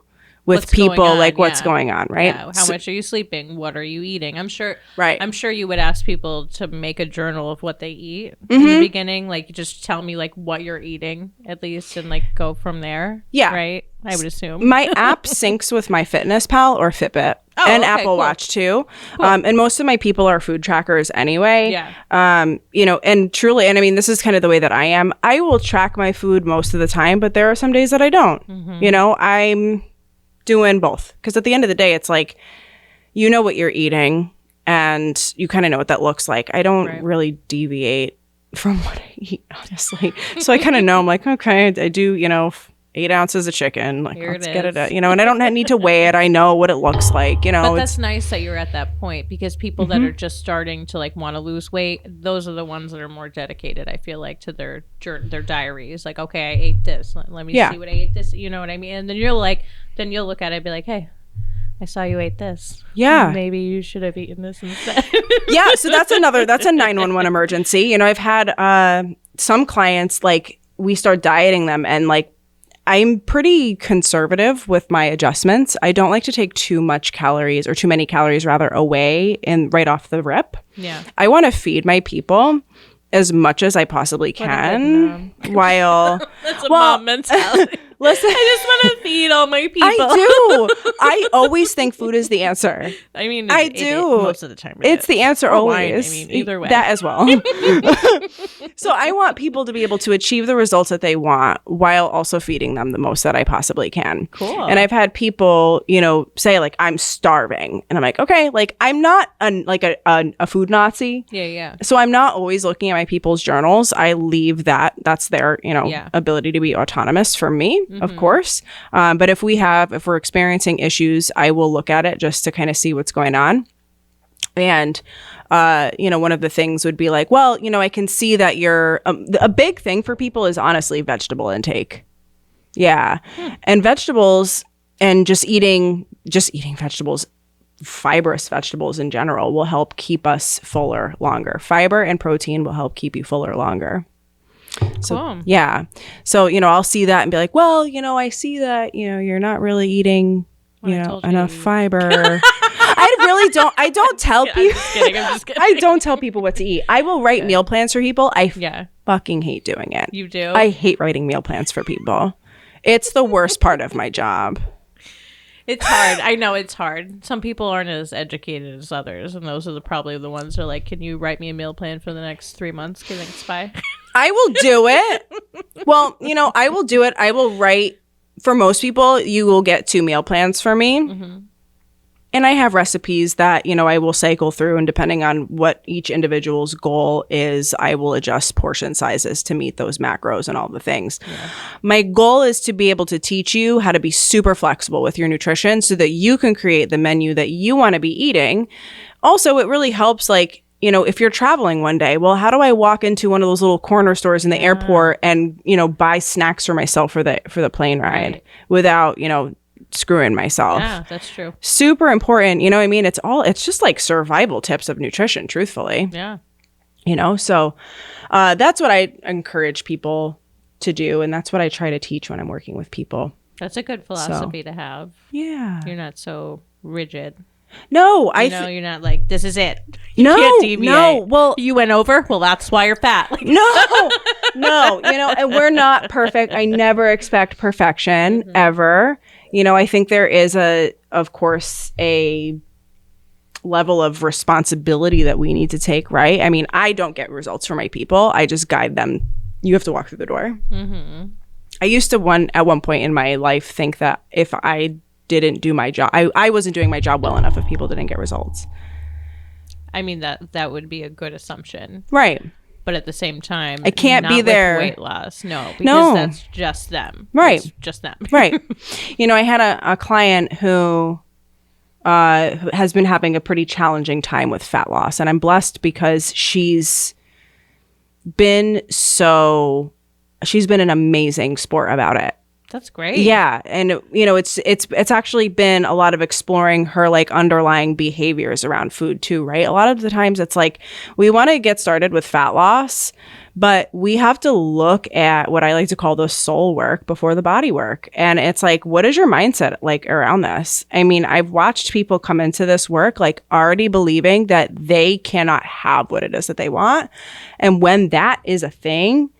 with what's people, going on, like what's yeah. going on, right? Yeah. How much are you sleeping? What are you eating? I'm sure you would ask people to make a journal of what they eat in the beginning. Like, just tell me like what you're eating at least, and like go from there. Yeah. Right. I would assume my app syncs with my MyFitnessPal or Fitbit. And okay, Apple cool. Watch too. Cool. And most of my people are food trackers anyway. Yeah. You know, and truly, and I mean, this is kind of the way that I am. I will track my food most of the time, but there are some days that I don't. You know, I'm doing both. Because at the end of the day, it's like, you know what you're eating and you kind of know what that looks like. I don't really deviate from what I eat, honestly. So I kind of know, I'm like, okay, I do, you know, 8 ounces of chicken. Like, let's get it, you know, and I don't need to weigh it. I know what it looks like, you know. But that's nice that you're at that point, because people that are just starting to like want to lose weight, those are the ones that are more dedicated, I feel like, to their diaries. Like, okay, I ate this. Let me see what I ate this. You know what I mean? And then you'll look at it and be like, hey, I saw you ate this. Yeah. Maybe you should have eaten this instead. Yeah. So that's a 911 emergency. You know, I've had some clients, like, we start dieting them, and like, I'm pretty conservative with my adjustments. I don't like to take too many calories rather away and right off the rip. Yeah. I want to feed my people as much as I possibly can while that's a mom mentality. Listen, I just want to feed all my people. I do. I always think food is the answer. I mean, I do. Most of the time. It's the answer always. Wine, I mean, either way. That as well. So I want people to be able to achieve the results that they want while also feeding them the most that I possibly can. Cool. And I've had people, you know, say like, I'm starving. And I'm like, okay, like, I'm not a food Nazi. Yeah, yeah. So I'm not always looking at my people's journals. I leave that. That's their, you know, ability to be autonomous for me, of course. But if we're experiencing issues, I will look at it just to kind of see what's going on. And, you know, one of the things would be like, well, you know, I can see that you're a big thing for people is honestly vegetable intake. Yeah. And vegetables and just eating vegetables, fibrous vegetables in general, will help keep us fuller longer. Fiber and protein will help keep you fuller longer. So, cool. Yeah. So, you know, I'll see that and be like, well, you know, I see that, you know, you're not really eating, enough fiber. I don't tell people. I'm just kidding. I don't tell people what to eat. I will write meal plans for people. I fucking hate doing it. You do? I hate writing meal plans for people. It's the worst part of my job. It's hard. I know it's hard. Some people aren't as educated as others, and those are probably the ones that are like, can you write me a meal plan for the next 3 months? Can I spy? I will do it. Well, you know, I will do it. I will write. For most people, you will get 2 meal plans for me. Mm-hmm. And I have recipes that, you know, I will cycle through, and depending on what each individual's goal is, I will adjust portion sizes to meet those macros and all the things. Yeah. My goal is to be able to teach you how to be super flexible with your nutrition so that you can create the menu that you want to be eating. Also, it really helps, like, you know, if you're traveling one day, well, how do I walk into one of those little corner stores in the airport and, you know, buy snacks for myself for the plane ride without, you know, screwing myself. Yeah, that's true. Super important. You know what I mean? It's just like survival tips of nutrition, truthfully. Yeah. You know, so that's what I encourage people to do. And that's what I try to teach when I'm working with people. That's a good philosophy to have. Yeah. You're not so rigid. No, you're not like, this is it. You can't deviate. No, well, you went over. Well, that's why you're fat. Like, no, you know, and we're not perfect. I never expect perfection ever. You know, I think there is of course, a level of responsibility that we need to take, right? I mean, I don't get results for my people. I just guide them. You have to walk through the door. Mm-hmm. I used to at one point in my life think that if I didn't do my job, I wasn't doing my job well enough if people didn't get results. I mean, that would be a good assumption. Right. But at the same time, I can't be there. Weight loss. No, that's just them. Right. It's just them. Right. You know, I had a client who has been having a pretty challenging time with fat loss. And I'm blessed because she's been an amazing sport about it. That's great. Yeah. And, you know, it's actually been a lot of exploring her like underlying behaviors around food too, right? A lot of the times it's like we want to get started with fat loss, but we have to look at what I like to call the soul work before the body work. And it's like, what is your mindset like around this? I mean, I've watched people come into this work like already believing that they cannot have what it is that they want. And when that is a thing,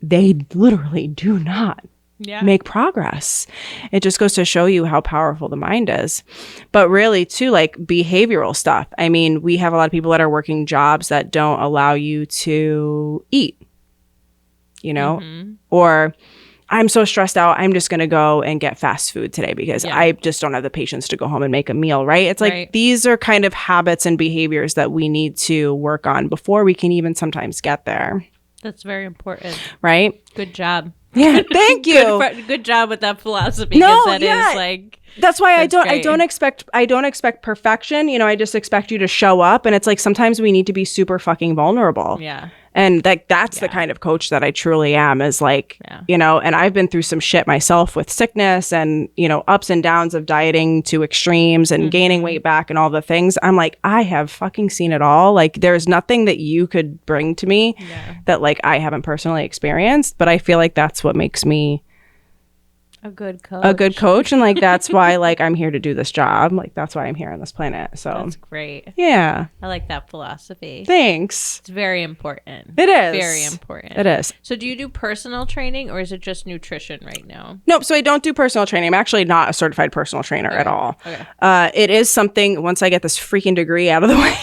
they literally do not make progress. It just goes to show you how powerful the mind is. But really too, like behavioral stuff. I mean, we have a lot of people that are working jobs that don't allow you to eat, you know, or I'm so stressed out, I'm just going to go and get fast food today because I just don't have the patience to go home and make a meal, right? It's like these are kind of habits and behaviors that we need to work on before we can even sometimes get there. That's very important. Right? Good job. Yeah, thank you. Good job with that philosophy. No, that is like that's why I don't expect perfection. You know, I just expect you to show up, and it's like sometimes we need to be super fucking vulnerable. Yeah. And like that's the kind of coach that I truly am, is like, you know, and I've been through some shit myself with sickness and, you know, ups and downs of dieting to extremes and gaining weight back and all the things. I'm like, I have fucking seen it all. Like there's nothing that you could bring to me that like I haven't personally experienced, but I feel like that's what makes me a good coach. And like that's why like I'm here to do this job. Like that's why I'm here on this planet. So that's great. Yeah, I like that philosophy. Thanks. It's very important. It is very important. It is. So do you do personal training or is it just nutrition right now? Nope. So I don't do personal training. I'm actually not a certified personal trainer at all. Okay. It is something, once I get this freaking degree out of the way,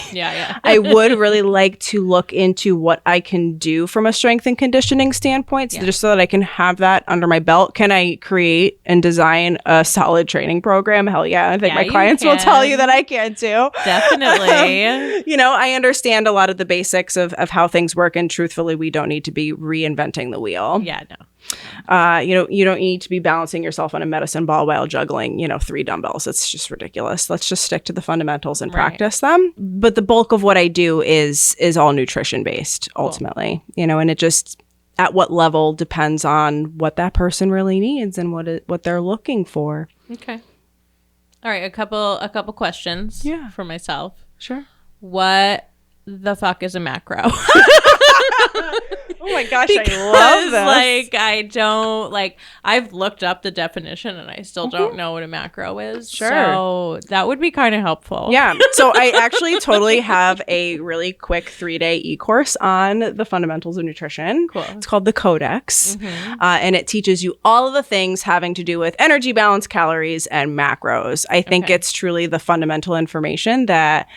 I would really like to look into what I can do from a strength and conditioning standpoint, just so that I can have that under my belt. Can I create and design a solid training program? Hell yeah. I think my clients will tell you that I can too. Definitely. You know, I understand a lot of the basics of how things work, and truthfully, we don't need to be reinventing the wheel. Yeah, no. You know, you don't need to be balancing yourself on a medicine ball while juggling, you know, 3 dumbbells. It's just ridiculous. Let's just stick to the fundamentals and practice them. But the bulk of what I do is all nutrition based ultimately, you know, and it just, at what level depends on what that person really needs and what they're looking for. Okay. All right. A couple questions for myself. Sure. What the fuck is a macro? Oh my gosh, I love this. Like, I don't, like, I've looked up the definition and I still don't know what a macro is. Sure. So that would be kind of helpful. Yeah. So I actually totally have a really quick 3-day e-course on the fundamentals of nutrition. Cool. It's called the Codex. And it teaches you all of the things having to do with energy balance, calories, and macros. I think it's truly the fundamental information that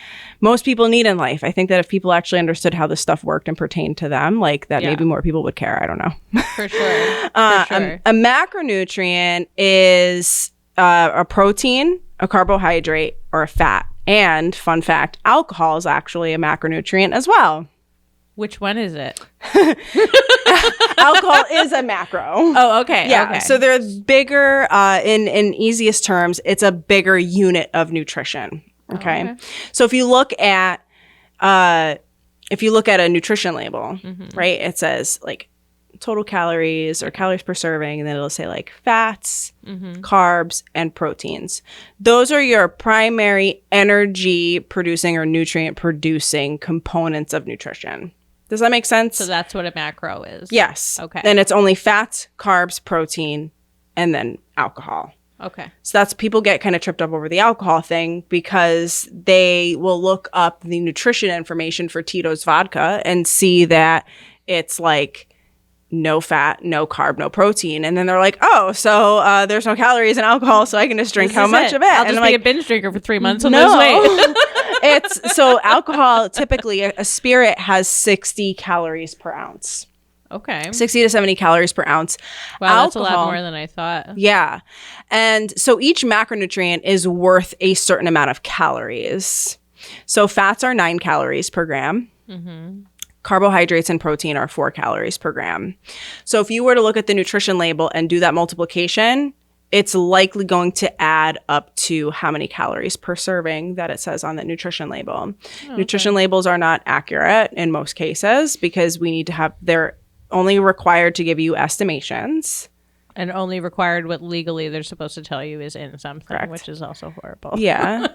most people need in life. I think that if people actually understood how this stuff worked and pertained to them, like that maybe more people would care. I don't know. For sure. A macronutrient is a protein, a carbohydrate, or a fat. And fun fact, alcohol is actually a macronutrient as well. Which one is it? Alcohol is a macro. Oh, okay. Yeah. Okay. So they're bigger, in easiest terms, it's a bigger unit of nutrition. Okay. So if you look at a nutrition label, right, it says like total calories or calories per serving, and then it'll say like fats, carbs, and proteins. Those are your primary energy producing or nutrient producing components of nutrition. Does that make sense? So that's what a macro is. Yes. Okay. And it's only fats, carbs, protein, and then alcohol. Okay. So that's, people get kind of tripped up over the alcohol thing because they will look up the nutrition information for Tito's vodka and see that it's like no fat, no carb, no protein. And then they're like, oh, so there's no calories in alcohol, so I can just drink how much of it. I'll just be a binge drinker for 3 months and lose weight. It's so alcohol, typically a spirit has 60 calories per ounce. Okay. 60 to 70 calories per ounce. Wow, that's a lot more than I thought. Yeah. And so each macronutrient is worth a certain amount of calories. So fats are 9 calories per gram. Carbohydrates and protein are 4 calories per gram. So if you were to look at the nutrition label and do that multiplication, it's likely going to add up to how many calories per serving that it says on the nutrition label. Nutrition labels are not accurate in most cases because we need to have, they're only required to give you estimations. And only required what legally they're supposed to tell you is in something, Correct. which is also horrible. Yeah.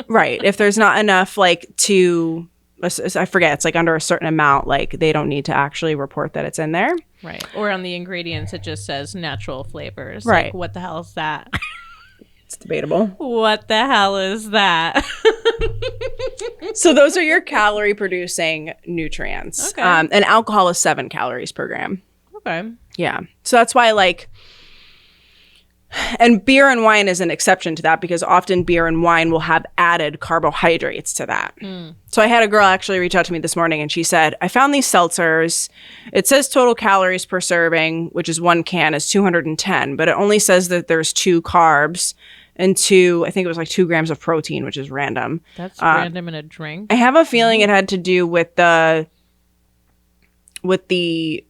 Right. If there's not enough, like, to, I forget, it's like under a certain amount, like, they don't need to actually report that it's in there. Right. Or on the ingredients, it just says natural flavors. Right. Like, what the hell is that? It's debatable. What the hell is that? So those are your calorie producing nutrients. Okay. And alcohol is 7 calories per gram. Okay. Yeah. So that's why, like, and beer and wine is an exception to that because often beer and wine will have added carbohydrates to that. So I had a girl actually reach out to me this morning and she said, I found these seltzers. It says total calories per serving, which is 1 can, is 210, but it only says that there's 2 carbs and I think it was like 2 grams of protein, which is random. That's random in a drink. I have a feeling it had to do with the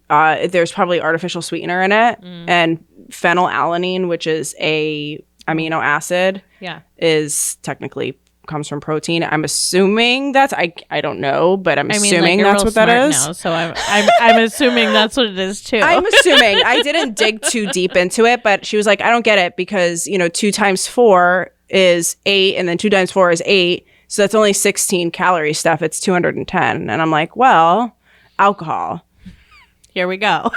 there's probably artificial sweetener in it and phenylalanine, which is a amino acid, is technically comes from protein. I'm assuming that's I don't know, but I'm assuming like, that's what that is. Now, so I'm assuming that's what it is too. I'm assuming. I didn't dig too deep into it, but she was like, I don't get it because 2 times 4 is 8, and then 2 times 4 is 8, so that's only 16 calorie stuff. It's 210, and I'm like, well, alcohol. Here we go.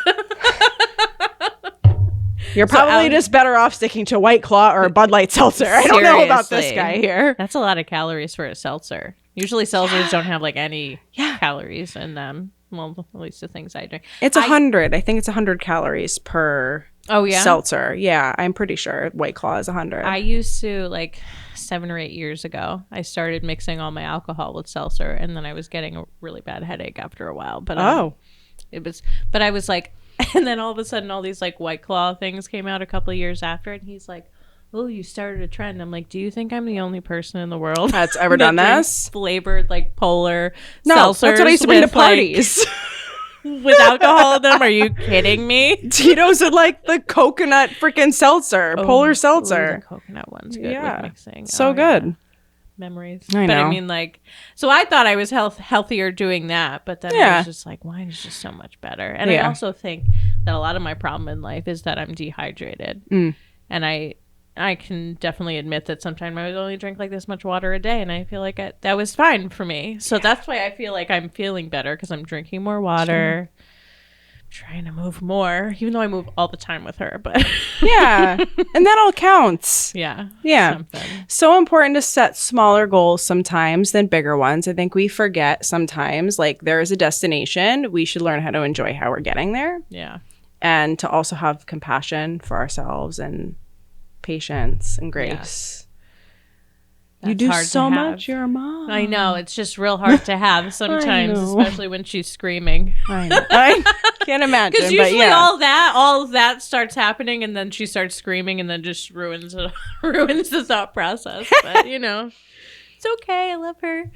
You're probably just better off sticking to White Claw or a Bud Light seltzer. I don't know about this guy here. That's a lot of calories for a seltzer. Usually seltzers don't have like any calories in them. Well, at least the things I drink. It's 100. I think it's 100 calories per seltzer. Yeah, I'm pretty sure White Claw is 100. I used to, like 7 or 8 years ago, I started mixing all my alcohol with seltzer, and then I was getting a really bad headache after a while. But but I was like, and then all of a sudden all these like White Claw things came out a couple of years after, and he's like, oh, you started a trend. I'm like, do you think I'm the only person in the world that's ever done this? Flavored like polar seltzers? No, that's what I used to bring to parties. With alcohol in them? Are you kidding me? Tito's and like the coconut freaking seltzer, polar seltzer. The coconut one's good with mixing. So good. Yeah. Memories. I know. But I mean, like, so I thought I was healthier doing that, but then I was just like, wine is just so much better. And I also think that a lot of my problem in life is that I'm dehydrated. And I can definitely admit that sometimes I would only drink like this much water a day, and I feel like that was fine for me. So that's why I feel like I'm feeling better, because I'm drinking more water. Trying to move more, even though I move all the time with her, but and that all counts. Yeah something. So important to set smaller goals sometimes than bigger ones. I think we forget sometimes, like, there is a destination. We should learn how to enjoy how we're getting there, and to also have compassion for ourselves and patience and grace. You do so much. You're a mom. I know. It's just real hard to have sometimes, especially when she's screaming. I know. I can't imagine. Because usually all of that starts happening, and then she starts screaming, and then just ruins the thought process. But it's okay. I love her.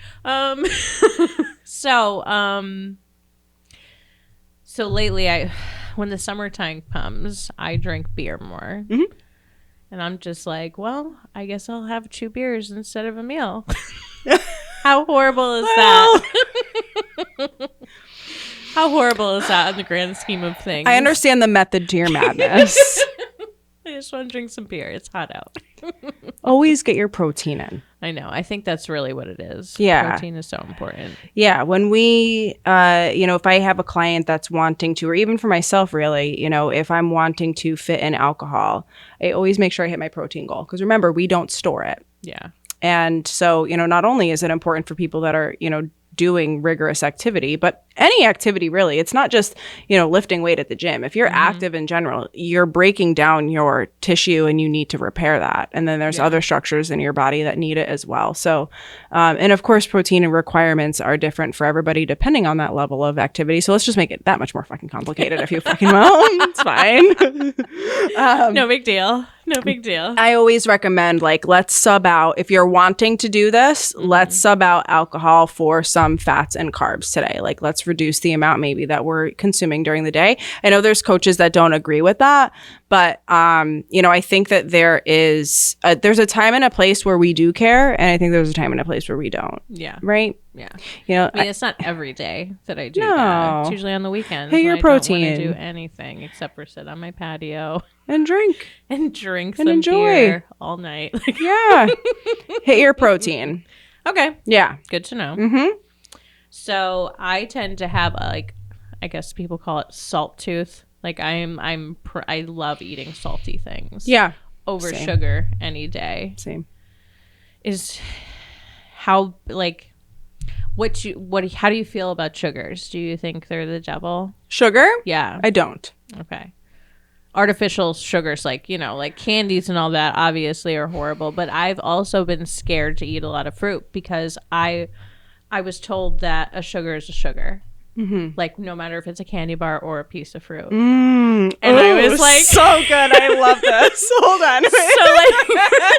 So lately, when the summertime comes, I drink beer more. And I'm just like, well, I guess I'll have 2 beers instead of a meal. How horrible is that? How horrible is that in the grand scheme of things? I understand the method to your madness. I just want to drink some beer. It's hot out. Always get your protein in. I know. I think that's really what it is. Yeah. Protein is so important. Yeah. When we, if I have a client that's wanting to, or even for myself, really, if I'm wanting to fit in alcohol, I always make sure I hit my protein goal. Because remember, we don't store it. Yeah. And so, not only is it important for people that are, doing rigorous activity, but any activity really. It's not just, lifting weight at the gym. If you're active in general, you're breaking down your tissue and you need to repair that. And then there's other structures in your body that need it as well. So, and of course, protein requirements are different for everybody depending on that level of activity. So let's just make it that much more fucking complicated if you fucking will. It's fine. No big deal. No big deal. I always recommend, like, let's sub out, if you're wanting to do this, let's sub out alcohol for some fats and carbs today. Like, let's let's reduce the amount maybe that we're consuming during the day. I know there's coaches that don't agree with that, but I think that there's a time and a place where we do care, and I think there's a time and a place where we don't. Yeah. Right? Yeah. I mean, it's not every day that I do that. It's usually on the weekends. Hit your protein. I don't want to do anything except for sit on my patio and drink and drink and some enjoy beer all night. Yeah. Hit your protein. Okay. Yeah. Good to know. Mm-hmm. So I tend to have I guess people call it salt tooth. Like I love eating salty things. Yeah. Over Same. sugar any day. Same. Is how how do you feel about sugars? Do you think they're the devil? Sugar? Yeah. I don't. Okay. Artificial sugars like candies and all that obviously are horrible, but I've also been scared to eat a lot of fruit because I was told that a sugar is a sugar. Mm-hmm. Like no matter if it's a candy bar or a piece of fruit. And I was like, so good. I love this. Hold on. So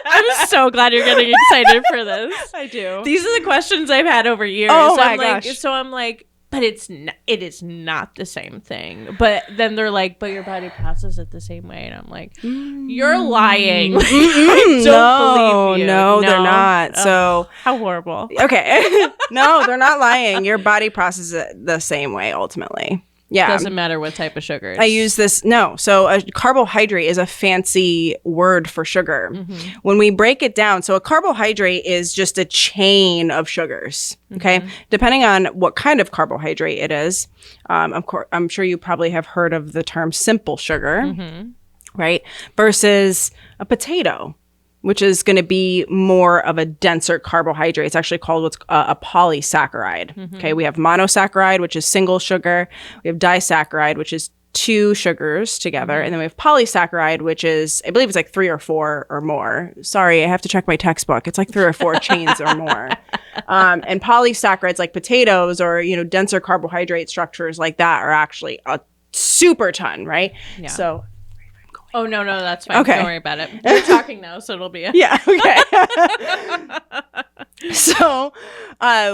I'm so glad you're getting excited for this. I do. These are the questions I've had over years. Oh my gosh. So I'm like, but it is not the same thing. But then they're like, but your body processes it the same way. And I'm like, you're lying. I don't believe you. No, they're not. So how horrible. Okay. No, they're not lying. Your body processes it the same way ultimately. Yeah. Doesn't matter what type of sugar. I use this. No. So a carbohydrate is a fancy word for sugar. Mm-hmm. When we break it down, so a carbohydrate is just a chain of sugars. Okay. Mm-hmm. Depending on what kind of carbohydrate it is. Of course, I'm sure you probably have heard of the term simple sugar, mm-hmm. right? Versus a potato, which is going to be more of a denser carbohydrate. It's actually called what's a polysaccharide. Mm-hmm. Okay, we have monosaccharide, which is single sugar. We have disaccharide, which is two sugars together. Mm-hmm. And then we have polysaccharide, which is, I believe it's like 3 or 4 or more. Sorry, I have to check my textbook. It's like 3 or 4 chains or more. And polysaccharides like potatoes or, denser carbohydrate structures like that are actually a super ton, right? Yeah. So... Oh, no, that's fine. Okay. Don't worry about it. We're talking now, so it'll be Yeah, okay. So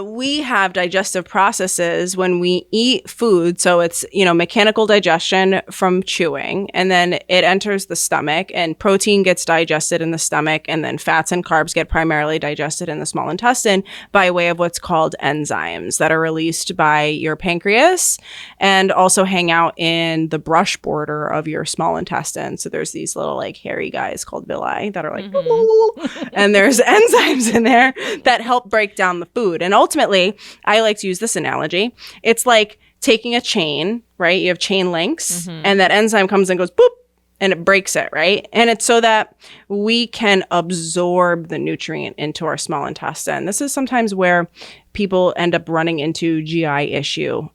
we have digestive processes when we eat food. So it's, mechanical digestion from chewing, and then it enters the stomach, and protein gets digested in the stomach, and then fats and carbs get primarily digested in the small intestine by way of what's called enzymes that are released by your pancreas and also hang out in the brush border of your small intestine. So there's these little like hairy guys called villi that are like, mm-hmm. and there's enzymes in there that help break down the food. And ultimately, I like to use this analogy. It's like taking a chain, right? You have chain links, mm-hmm. and that enzyme comes and goes boop, and it breaks it, right? And it's so that we can absorb the nutrient into our small intestine. This is sometimes where people end up running into GI issue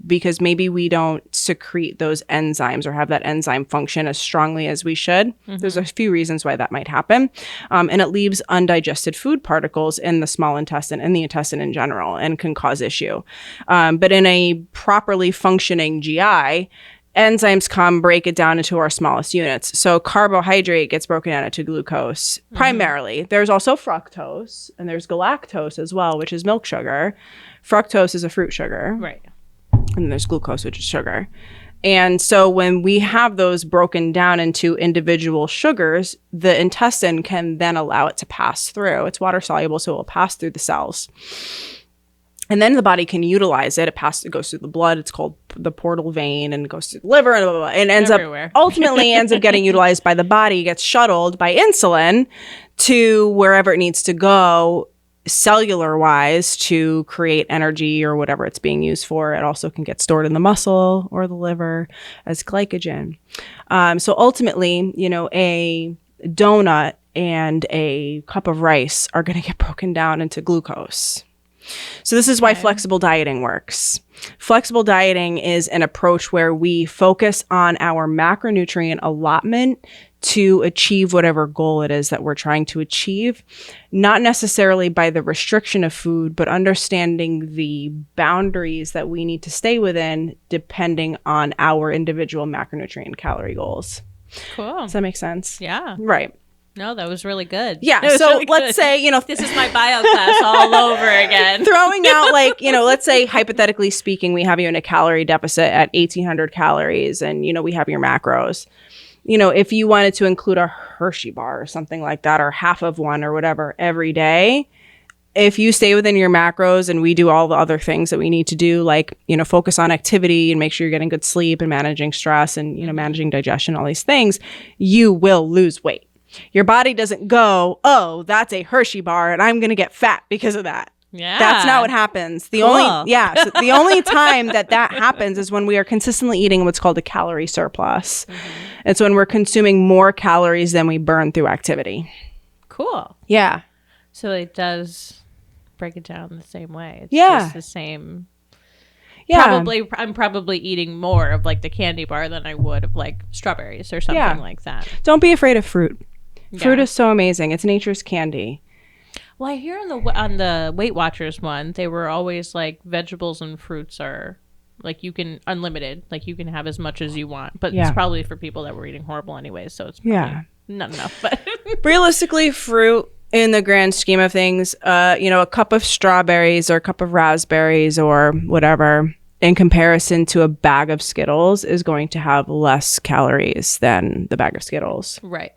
because maybe we don't secrete those enzymes or have that enzyme function as strongly as we should. Mm-hmm. There's a few reasons why that might happen. And it leaves undigested food particles in the small intestine and the intestine in general and can cause issue. But in a properly functioning GI, enzymes come, break it down into our smallest units. So carbohydrate gets broken down into glucose primarily. Mm-hmm. There's also fructose and there's galactose as well, which is milk sugar. Fructose is a fruit sugar. Right. And there's glucose, which is sugar. And so when we have those broken down into individual sugars, the intestine can then allow it to pass through. It's water soluble, so it will pass through the cells. And then the body can utilize it. It goes through the blood. It's called the portal vein, and goes through the liver, and blah, blah, blah, and ultimately ends up getting utilized by the body, gets shuttled by insulin to wherever it needs to go cellular wise to create energy or whatever it's being used for. It also can get stored in the muscle or the liver as glycogen. So ultimately, a donut and a cup of rice are going to get broken down into glucose. So this is why flexible dieting works. Flexible dieting is an approach where we focus on our macronutrient allotment to achieve whatever goal it is that we're trying to achieve, not necessarily by the restriction of food, but understanding the boundaries that we need to stay within depending on our individual macronutrient calorie goals. Cool. Does that make sense? Yeah. Right. No, that was really good. Yeah. That was So really let's good. say, This is my bio class all over again. throwing out let's say hypothetically speaking, we have you in a calorie deficit at 1,800 calories and, we have your macros. If you wanted to include a Hershey bar or something like that, or half of one or whatever every day, if you stay within your macros and we do all the other things that we need to do, like, focus on activity and make sure you're getting good sleep and managing stress and, managing digestion, all these things, you will lose weight. Your body doesn't go, oh, that's a Hershey bar and I'm going to get fat because of that. Yeah. That's not what happens. The only time that happens is when we are consistently eating what's called a calorie surplus. It's when we're consuming more calories than we burn through activity. Cool. Yeah. So it does break it down the same way. It's just the same. Yeah. I'm probably eating more of like the candy bar than I would of like strawberries or something like that. Don't be afraid of fruit. Yeah. Fruit is so amazing. It's nature's candy. Well, I hear on the Weight Watchers one, they were always like vegetables and fruits are like you can unlimited, like you can have as much as you want. But it's probably for people that were eating horrible anyways, so it's probably not enough. But realistically, fruit in the grand scheme of things, a cup of strawberries or a cup of raspberries or whatever, in comparison to a bag of Skittles, is going to have less calories than the bag of Skittles. Right.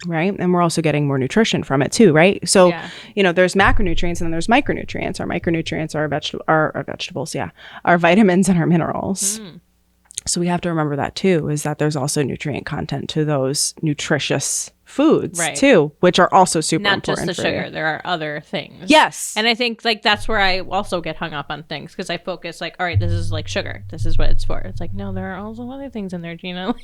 Right. And we're also getting more nutrition from it too. Right. So, there's macronutrients and then there's micronutrients. Our micronutrients are vegetables. Yeah. Our vitamins and our minerals. So we have to remember that too, is that there's also nutrient content to those nutritious foods too, which are also super important. Not just the sugar. There are other things. Yes. And I think like that's where I also get hung up on things because I focus like, all right, this is like sugar. This is what it's for. It's like, no, there are also other things in there, Gina.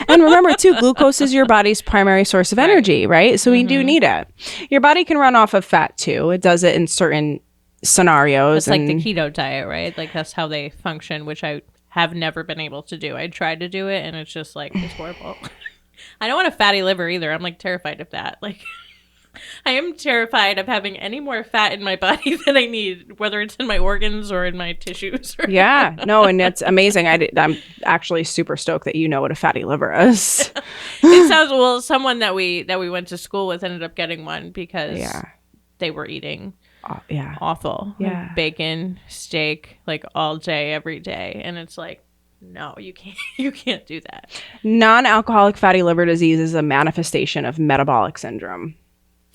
And remember too, glucose is your body's primary source of energy, right? So we do need it. Your body can run off of fat too. It does it in certain scenarios. It's like the keto diet, right? Like that's how they function, which I have never been able to do. I tried to do it and it's just like, it's horrible. I don't want a fatty liver either. I'm like terrified of that. Like I am terrified of having any more fat in my body than I need, whether it's in my organs or in my tissues. Yeah, no, and it's amazing. I'm actually super stoked that you know what a fatty liver is. It sounds someone that we went to school with ended up getting one because they were eating awful. Yeah. Like bacon, steak, like all day, every day. And it's like, no, you can't do that. Non-alcoholic fatty liver disease is a manifestation of metabolic syndrome,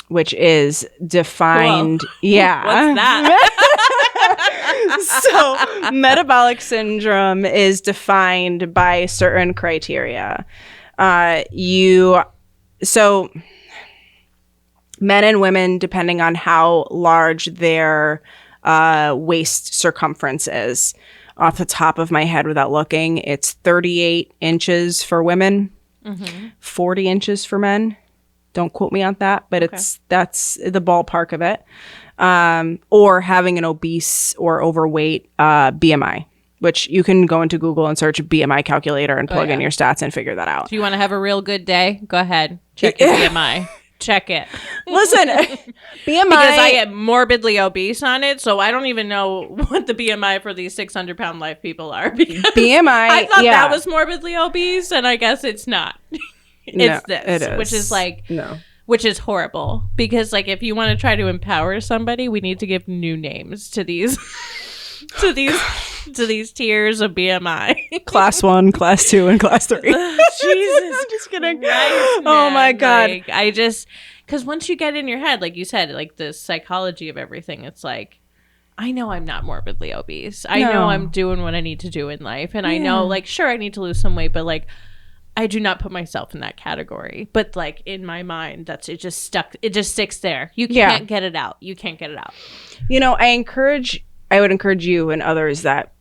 which is defined. Whoa. Yeah. What's So that? metabolic syndrome is defined by certain criteria. So men and women, depending on how large their waist circumference is, off the top of my head without looking, it's 38 inches for women, 40 inches for men. Don't quote me on that, but that's the ballpark of it. Or having an obese or overweight BMI, which you can go into Google and search BMI calculator and plug in your stats and figure that out. Do you want to have a real good day? Go ahead. Check your BMI. Check it. Listen, BMI. Because I get morbidly obese on it, so I don't even know what the BMI for these 600-pound life people are. BMI. I thought that was morbidly obese, and I guess it's not. It's this, it is. which is like, which is horrible. Because like, if you want to try to empower somebody, we need to give new names to these, to these tiers of BMI. Class 1, class 2, and class 3. Jesus, I'm just kidding. Christ, oh my God. Like, because once you get in your head, like you said, like the psychology of everything, it's like, I know I'm not morbidly obese. I know I'm doing what I need to do in life. And I know, like, sure, I need to lose some weight, but like, I do not put myself in that category. But like in my mind, it just sticks there. You can't get it out. You can't get it out. I would encourage you and others that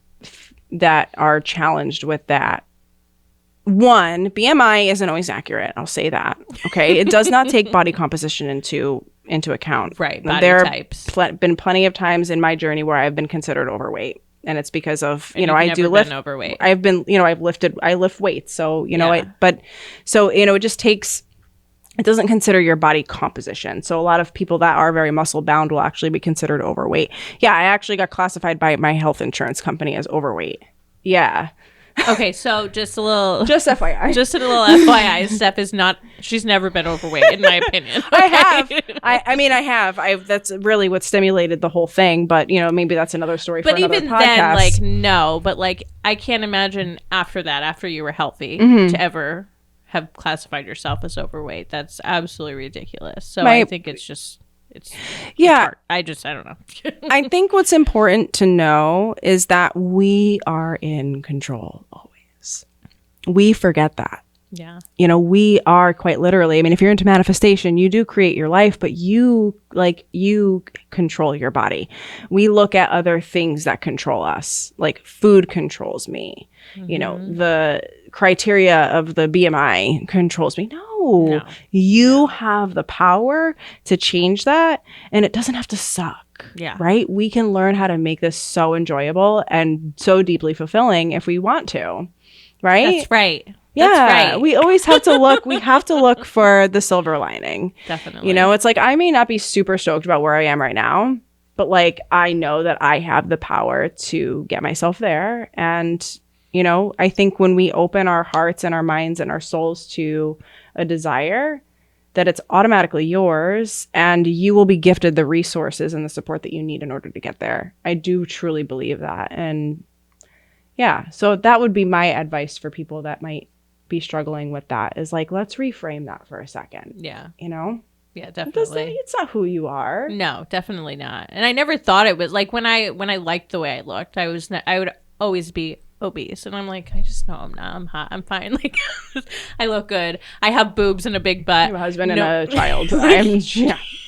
are challenged with that. One, BMI isn't always accurate. I'll say that. Okay. It does not take body composition into account. Right. Body types. Been plenty of times in my journey where I've been considered overweight. And it's because of, I do lift. Overweight. I've been, I lift weights. So, it just takes, it doesn't consider your body composition. So a lot of people that are very muscle bound will actually be considered overweight. Yeah. I actually got classified by my health insurance company as overweight. Yeah. Okay, so just a little, Just FYI. just a little FYI. Steph is not. She's never been overweight, in my opinion. I have. I mean, I have. That's really what stimulated the whole thing. But maybe that's another story. But for another even podcast. then, like, no. But like, I can't imagine after that, after you were healthy, Mm-hmm. to ever have classified yourself as overweight. That's absolutely ridiculous. So My- I think it's just. It's Yeah. hard. I don't know. I think what's important to know is that we are in control always. We forget that. Yeah. We are quite literally, I mean, if you're into manifestation, you do create your life, but you control your body. We look at other things that control us, like food controls me. The criteria of the BMI controls me. No. You have the power to change that, and it doesn't have to suck. Yeah. Right? We can learn how to make this so enjoyable and so deeply fulfilling if we want to. Right? That's right. Yeah, That's right. we always have to look. We have to look for the silver lining. Definitely. It's like I may not be super stoked about where I am right now, but like I know that I have the power to get myself there. And I think when we open our hearts and our minds and our souls to a desire, that it's automatically yours, and you will be gifted the resources and the support that you need in order to get there. I do truly believe that, and yeah, so that would be my advice for people that might be struggling with that, is like, let's reframe that for a second. Yeah. Yeah, It's definitely. not who you are. No, definitely not. And I never thought it was like when I liked the way I looked, I would always be obese, and I'm like, I just know I'm not. I'm hot. I'm fine. Like, I look good. I have boobs and a big butt. I have a husband and a child.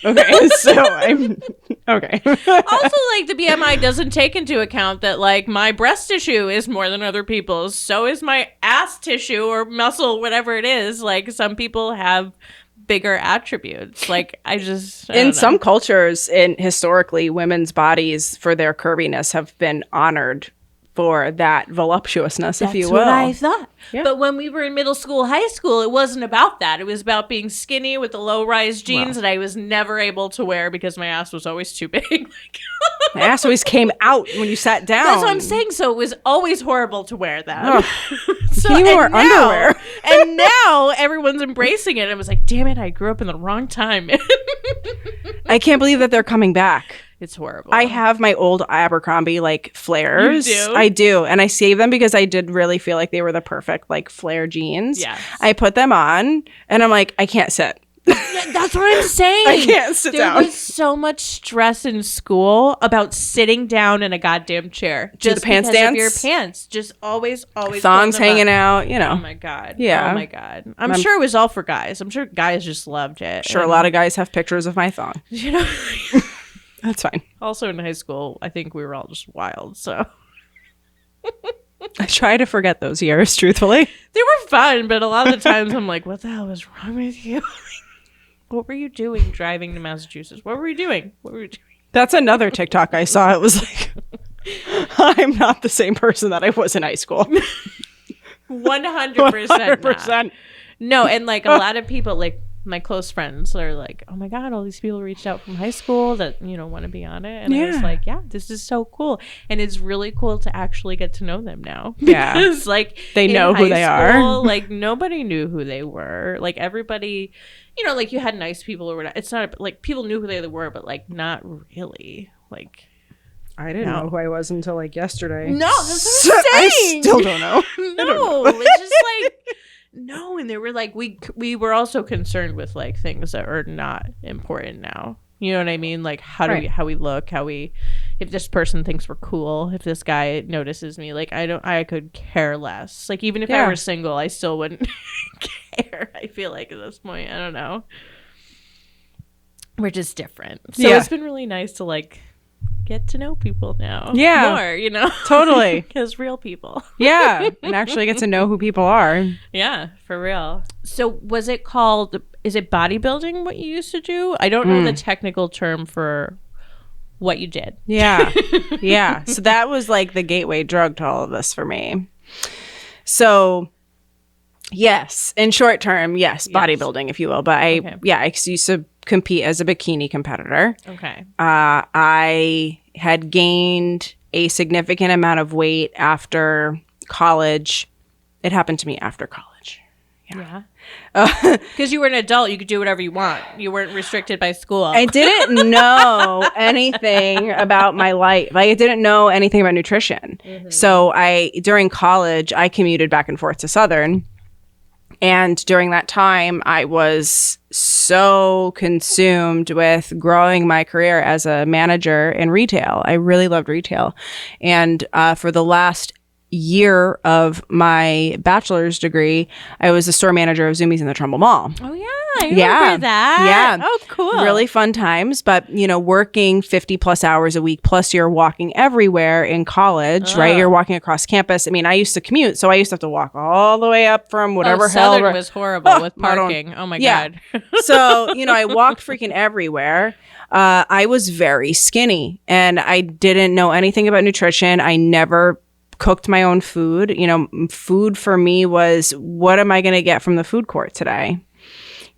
Okay, so I'm okay. Also, like, the BMI doesn't take into account that like my breast tissue is more than other people's. So is my ass tissue or muscle, whatever it is. Like, some people have bigger attributes. Like, I don't know. Some cultures, historically, women's bodies for their curviness have been honored for that voluptuousness, if you will. That's what I thought. Yeah. But when we were in middle school, high school, it wasn't about that. It was about being skinny with the low-rise jeans that I was never able to wear because my ass was always too big. Like, My ass always came out when you sat down. that's what I'm saying. So it was always horrible to wear that. So, you and wear now- underwear. And now everyone's embracing it. I was like, damn it, I grew up in the wrong time. I can't believe that they're coming back. It's horrible. I have my old Abercrombie flares. You do? I do. And I save them because I did really feel like they were the perfect flare jeans. Yes. I put them on and I'm like, I can't sit. That's what I'm saying. I can't sit there down. was so much stress in school about sitting down in a goddamn chair. Do the pants because dance? of your pants. Just always Thongs hanging out, Oh my God. Yeah. Oh my God. I'm sure it was all for guys. I'm sure guys just loved it. Sure, a lot of guys have pictures of my thong. That's fine. Also in high school, I think we were all just wild. So I try to forget those years, truthfully. they were fun, but a lot of the times I'm like, what the hell was wrong with you? What were you doing driving to Massachusetts? What were you doing? That's another TikTok I saw. It was like, I'm not the same person that I was in high school. 100%. 100%. No, and like a lot of people, like my close friends, are like, "Oh my God, all these people reached out from high school that want to be on it." And I was like, "Yeah, this is so cool," and it's really cool to actually get to know them now. Yeah, because like they know who they are. Like nobody knew who they were. Like everybody, like you had nice people or whatever. It's not like people knew who they were, but like not really. Like I didn't know who I was until yesterday. No, that's what I'm saying. I still don't know. No, it's just like. No, and they were like, we were also concerned with like things that are not important now. You know what I mean? Like how we look, if this person thinks we're cool, if this guy notices me, like I could care less. Like even if I were single, I still wouldn't care. I feel like at this point, I don't know. We're just different. So it's been really nice to like get to know people now. Yeah. More, Totally. Because real people. Yeah. And actually get to know who people are. Yeah, for real. So is it bodybuilding what you used to do? I don't know the technical term for what you did. Yeah. Yeah. So that was like the gateway drug to all of this for me. So yes, in short term, yes, bodybuilding, if you will. But I used to compete as a bikini competitor. Okay. I had gained a significant amount of weight after college. It happened to me after college. Yeah. Because you were an adult, you could do whatever you want. You weren't restricted by school. I didn't know anything about my life. Like, I didn't know anything about nutrition. So during college, I commuted back and forth to Southern. And during that time, I was so consumed with growing my career as a manager in retail. I really loved retail. And for the last year of my bachelor's degree, I was the store manager of Zoomies in the Trumbull Mall. Oh, yeah. I remember that. Yeah. Oh, cool. Really fun times. But, working 50 plus hours a week, plus you're walking everywhere in college, right? You're walking across campus. I mean, I used to commute, so I used to have to walk all the way up from whatever hell. Southern was horrible with parking. Oh, my God. So, I walked freaking everywhere. I was very skinny, and I didn't know anything about nutrition. I never cooked my own food. Food for me was, what am I going to get from the food court today?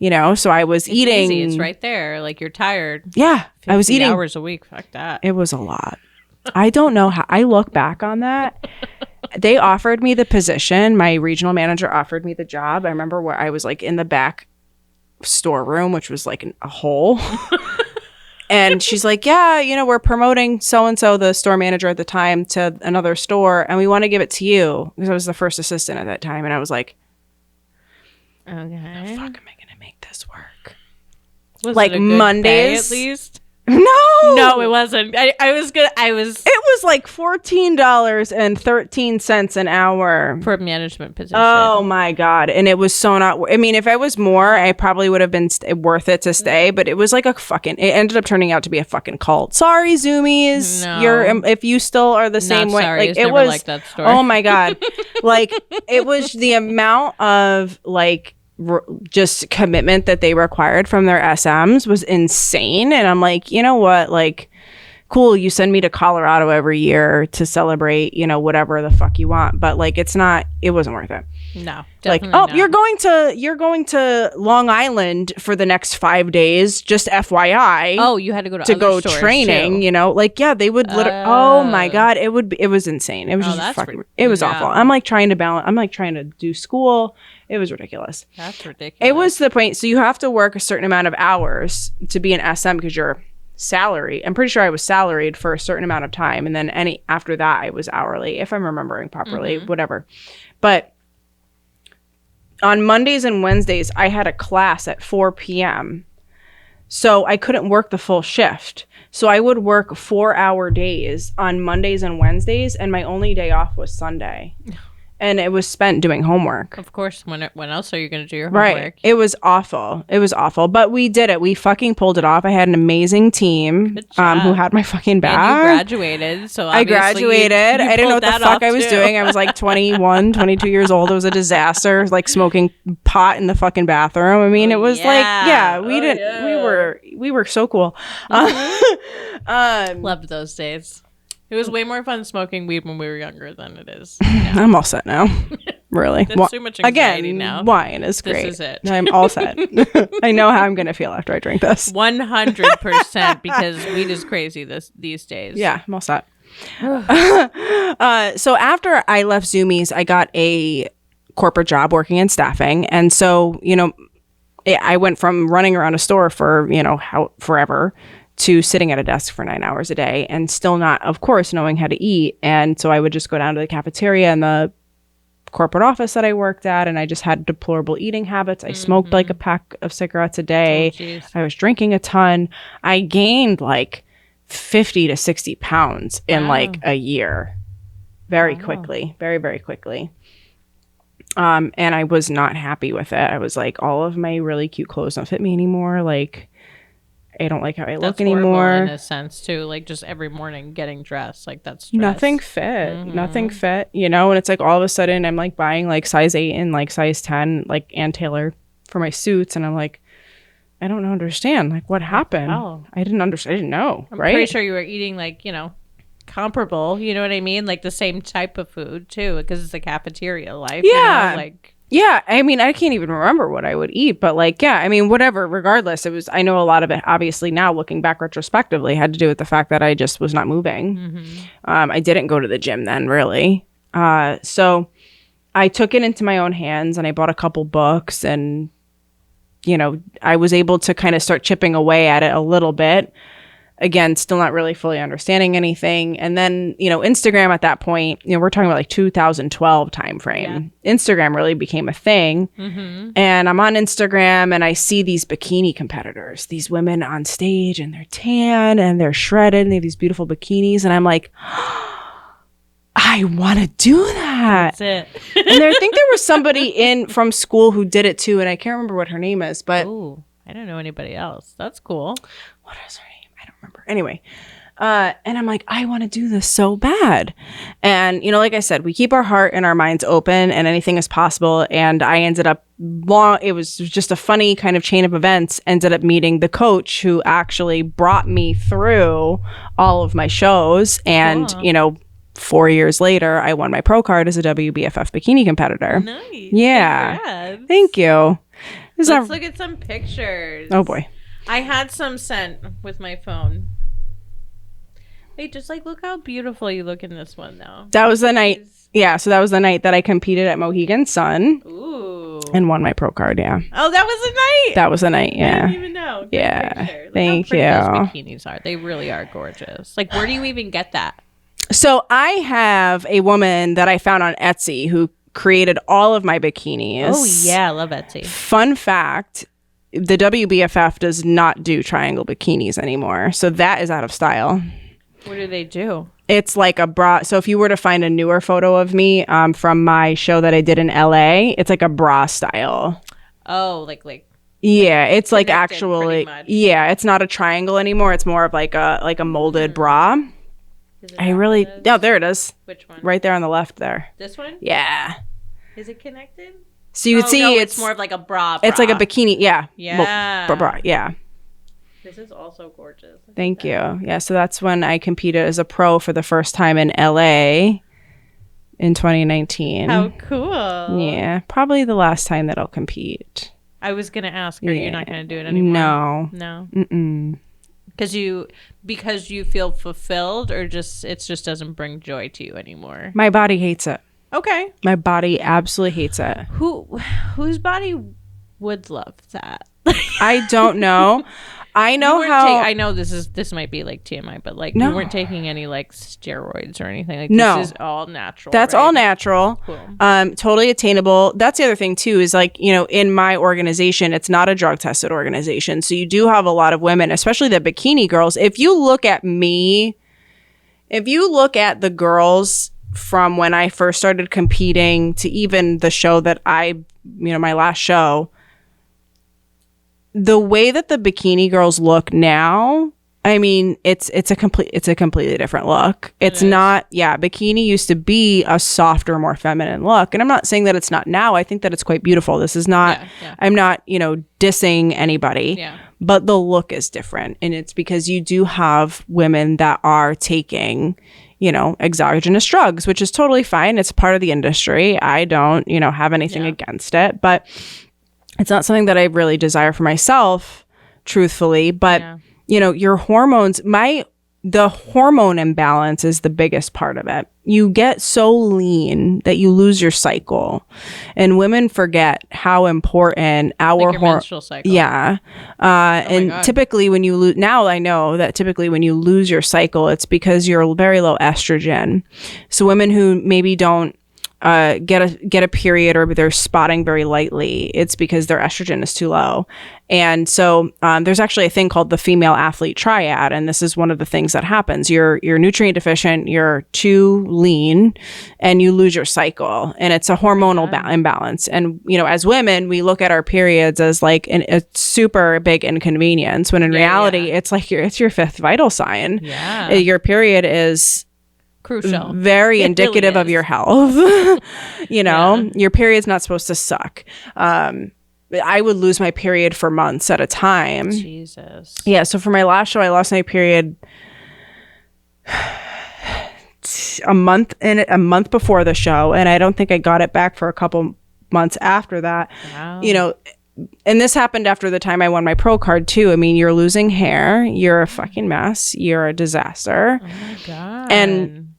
So I was eating. Easy. It's right there. Like, you're tired. Yeah. I was eating hours a week. Fuck that. It was a lot. I don't know how I look back on that. They offered me the position. My regional manager offered me the job. I remember where I was like in the back storeroom, which was like a hole. And she's like, yeah, we're promoting so-and-so, the store manager at the time, to another store, and we want to give it to you. Because I was the first assistant at that time. And I was like, okay. How the fuck am I going to make this work? Was like it a good Mondays, pay at least? No, it wasn't. It was like $14.13 an hour for a management position. Oh my God. And it was so not, I mean, if I was more, I probably would have been worth it to stay, but it was like it ended up turning out to be a fucking cult. Sorry, Zoomies. No. If you still are the same way. Sorry, like, it was like that story. Oh my God. Like, it was the amount of like, just commitment that they required from their SMs was insane. And I'm like, you know what? Like, cool, you send me to Colorado every year to celebrate, whatever the fuck you want. But like, it wasn't worth it. No, like, not. you're going to Long Island for the next 5 days, just FYI. Oh, you had to go to training, too. Like, yeah, they would oh my God, it was insane. It was just fucking, it was awful. I'm like trying to do school. It was ridiculous. That's ridiculous. It was the point. So you have to work a certain amount of hours to be an SM because you're salary. I'm pretty sure I was salaried for a certain amount of time. And then after that, I was hourly, if I'm remembering properly, whatever. But on Mondays and Wednesdays, I had a class at 4 p.m. So I couldn't work the full shift. So I would work 4-hour days on Mondays and Wednesdays. And my only day off was Sunday. And it was spent doing homework. Of course. When else are you going to do your homework? Right. It was awful. But we did it. We fucking pulled it off. I had an amazing team who had my fucking back. And you graduated. So I graduated. I didn't know what the fuck I was doing. I was like 21, 22 years old. It was a disaster. Like smoking pot in the fucking bathroom. I mean, it was we were so cool. Loved those days. It was way more fun smoking weed when we were younger than it is now. I'm all set now. Really. That's too much anxiety now. Wine is great. This is it. I'm all set. I know how I'm going to feel after I drink this. 100% because weed is crazy these days. Yeah, I'm all set. So after I left Zoomies, I got a corporate job working in staffing. And so, I went from running around a store for, forever to sitting at a desk for 9 hours a day and still not, of course, knowing how to eat. And so I would just go down to the cafeteria in the corporate office that I worked at, and I just had deplorable eating habits. I smoked like a pack of cigarettes a day. I was drinking a ton. I gained like 50 to 60 pounds in like a year very quickly, very, very quickly. And I was not happy with it. I was like, all of my really cute clothes don't fit me anymore. Like, I don't like how I look anymore. In a sense too, like just every morning getting dressed, like that's stress. Nothing fit, and it's like all of a sudden I'm like buying like size 8 and like size 10 like Ann Taylor for my suits, and I'm like, I don't understand, like what happened. I didn't understand. I didn't know. I'm pretty sure you were eating like comparable, you know what I mean, like the same type of food too, because it's a cafeteria life. Yeah, I mean, I can't even remember what I would eat, but like, yeah, I mean, whatever, regardless, I know a lot of it, obviously now looking back retrospectively, had to do with the fact that I just was not moving. I didn't go to the gym then, really. So I took it into my own hands and I bought a couple books and, I was able to kind of start chipping away at it a little bit. Again, still not really fully understanding anything. And then, Instagram at that point, we're talking about like 2012 timeframe. Yeah. Instagram really became a thing. Mm-hmm. And I'm on Instagram and I see these bikini competitors, these women on stage and they're tan and they're shredded and they have these beautiful bikinis. And I'm like, I want to do that. That's it. And I think there was somebody from school who did it too. And I can't remember what her name is, but. Ooh, I don't know anybody else. That's cool. What is her name? I don't remember. Anyway, and I'm like, I want to do this so bad. And, like I said, we keep our heart and our minds open and anything is possible. And I ended up it was just a funny kind of chain of events, ended up meeting the coach who actually brought me through all of my shows. And, 4 years later, I won my pro card as a WBFF bikini competitor. Nice. Yeah. Congrats. Thank you. Let's look at some pictures. Oh, boy. I had some sent with my phone. Wait, just look how beautiful you look in this one, though. That was the night. Yeah, so that was the night that I competed at Mohegan Sun. Ooh. And won my pro card, yeah. Oh, that was the night? That was the night, yeah. I didn't even know. Great yeah. picture. Thank you. you. Those bikinis are. They really are gorgeous. Where do you even get that? So I have a woman that I found on Etsy who created all of my bikinis. Oh, yeah. I love Etsy. Fun fact. The WBFF does not do triangle bikinis anymore. So that is out of style. What do they do? It's like a bra. So if you were to find a newer photo of me from my show that I did in LA, it's like a bra style. Oh, yeah, it's like actually, yeah, it's not a triangle anymore. It's more of like a molded bra. No, there it is. Which one? Right there on the left there. This one? Yeah. Is it connected? So you can see it's more of like a bra. It's like a bikini. Yeah. Yeah. Bra. Yeah. This is also gorgeous. Thank you. Yeah. So that's when I competed as a pro for the first time in LA in 2019. How cool. Yeah. Probably the last time that I'll compete. I was going to ask her, you're not going to do it anymore? No. Mm-mm. Because you feel fulfilled or it just doesn't bring joy to you anymore? My body hates it. Okay. My body absolutely hates it. Whose body would love that? I don't know. I know how. I know this might be like TMI, but no. You weren't taking any steroids or anything. No. This is all natural. That's right? all natural. Cool. Totally attainable. That's the other thing too. Is in my organization, it's not a drug tested organization, so you do have a lot of women, especially the bikini girls. If you look at me, if you look at the girls from when I first started competing to even the show that my last show. The way that the bikini girls look now, I mean, it's a completely different look. It's not, bikini used to be a softer, more feminine look. And I'm not saying that it's not now. I think that it's quite beautiful. This is not, I'm not, dissing anybody, but the look is different. And it's because you do have women that are taking, exogenous drugs, which is totally fine. It's part of the industry. I don't, have anything against it, but it's not something that I really desire for myself, truthfully. But, your hormones, the hormone imbalance is the biggest part of it. You get so lean that you lose your cycle. And women forget how important our menstrual cycle. Yeah. And typically when you lose, now I know that typically when you lose your cycle, it's because you're very low estrogen. So women who maybe don't get a period or they're spotting very lightly, it's because their estrogen is too low. And so there's actually a thing called the female athlete triad, and this is one of the things that happens. You're nutrient deficient, you're too lean, and you lose your cycle, and it's a hormonal imbalance. And as women, we look at our periods as like a super big inconvenience, when in reality, it's like it's your fifth vital sign. Yeah, your period is crucial, very indicative of your health. Your period's not supposed to suck. I would lose my period for months at a time. Jesus. Yeah. So for my last show, I lost my period a month before the show, and I don't think I got it back for a couple months after that. Wow. And this happened after the time I won my pro card too. I mean, you're losing hair, you're a fucking mess, you're a disaster. Oh my God. And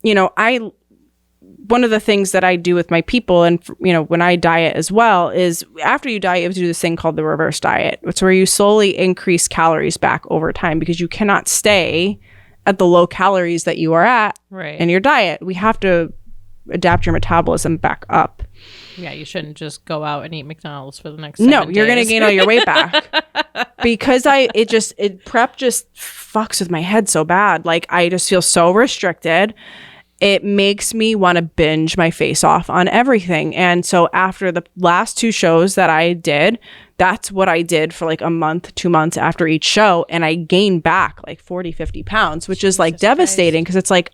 one of the things that I do with my people, and when I diet as well, is after you diet, you have to do this thing called the reverse diet. It's where you slowly increase calories back over time, because you cannot stay at the low calories that you are at in your diet. We have to adapt your metabolism back up. Yeah, you shouldn't just go out and eat McDonald's for the next 7 days. You're gonna gain all your weight back. Because prep just fucks with my head so bad. Like, I just feel so restricted. It makes me want to binge my face off on everything. And so after the last 2 shows that I did, that's what I did for like a month, 2 months after each show. And I gained back like 40, 50 pounds, which is like devastating, because it's like,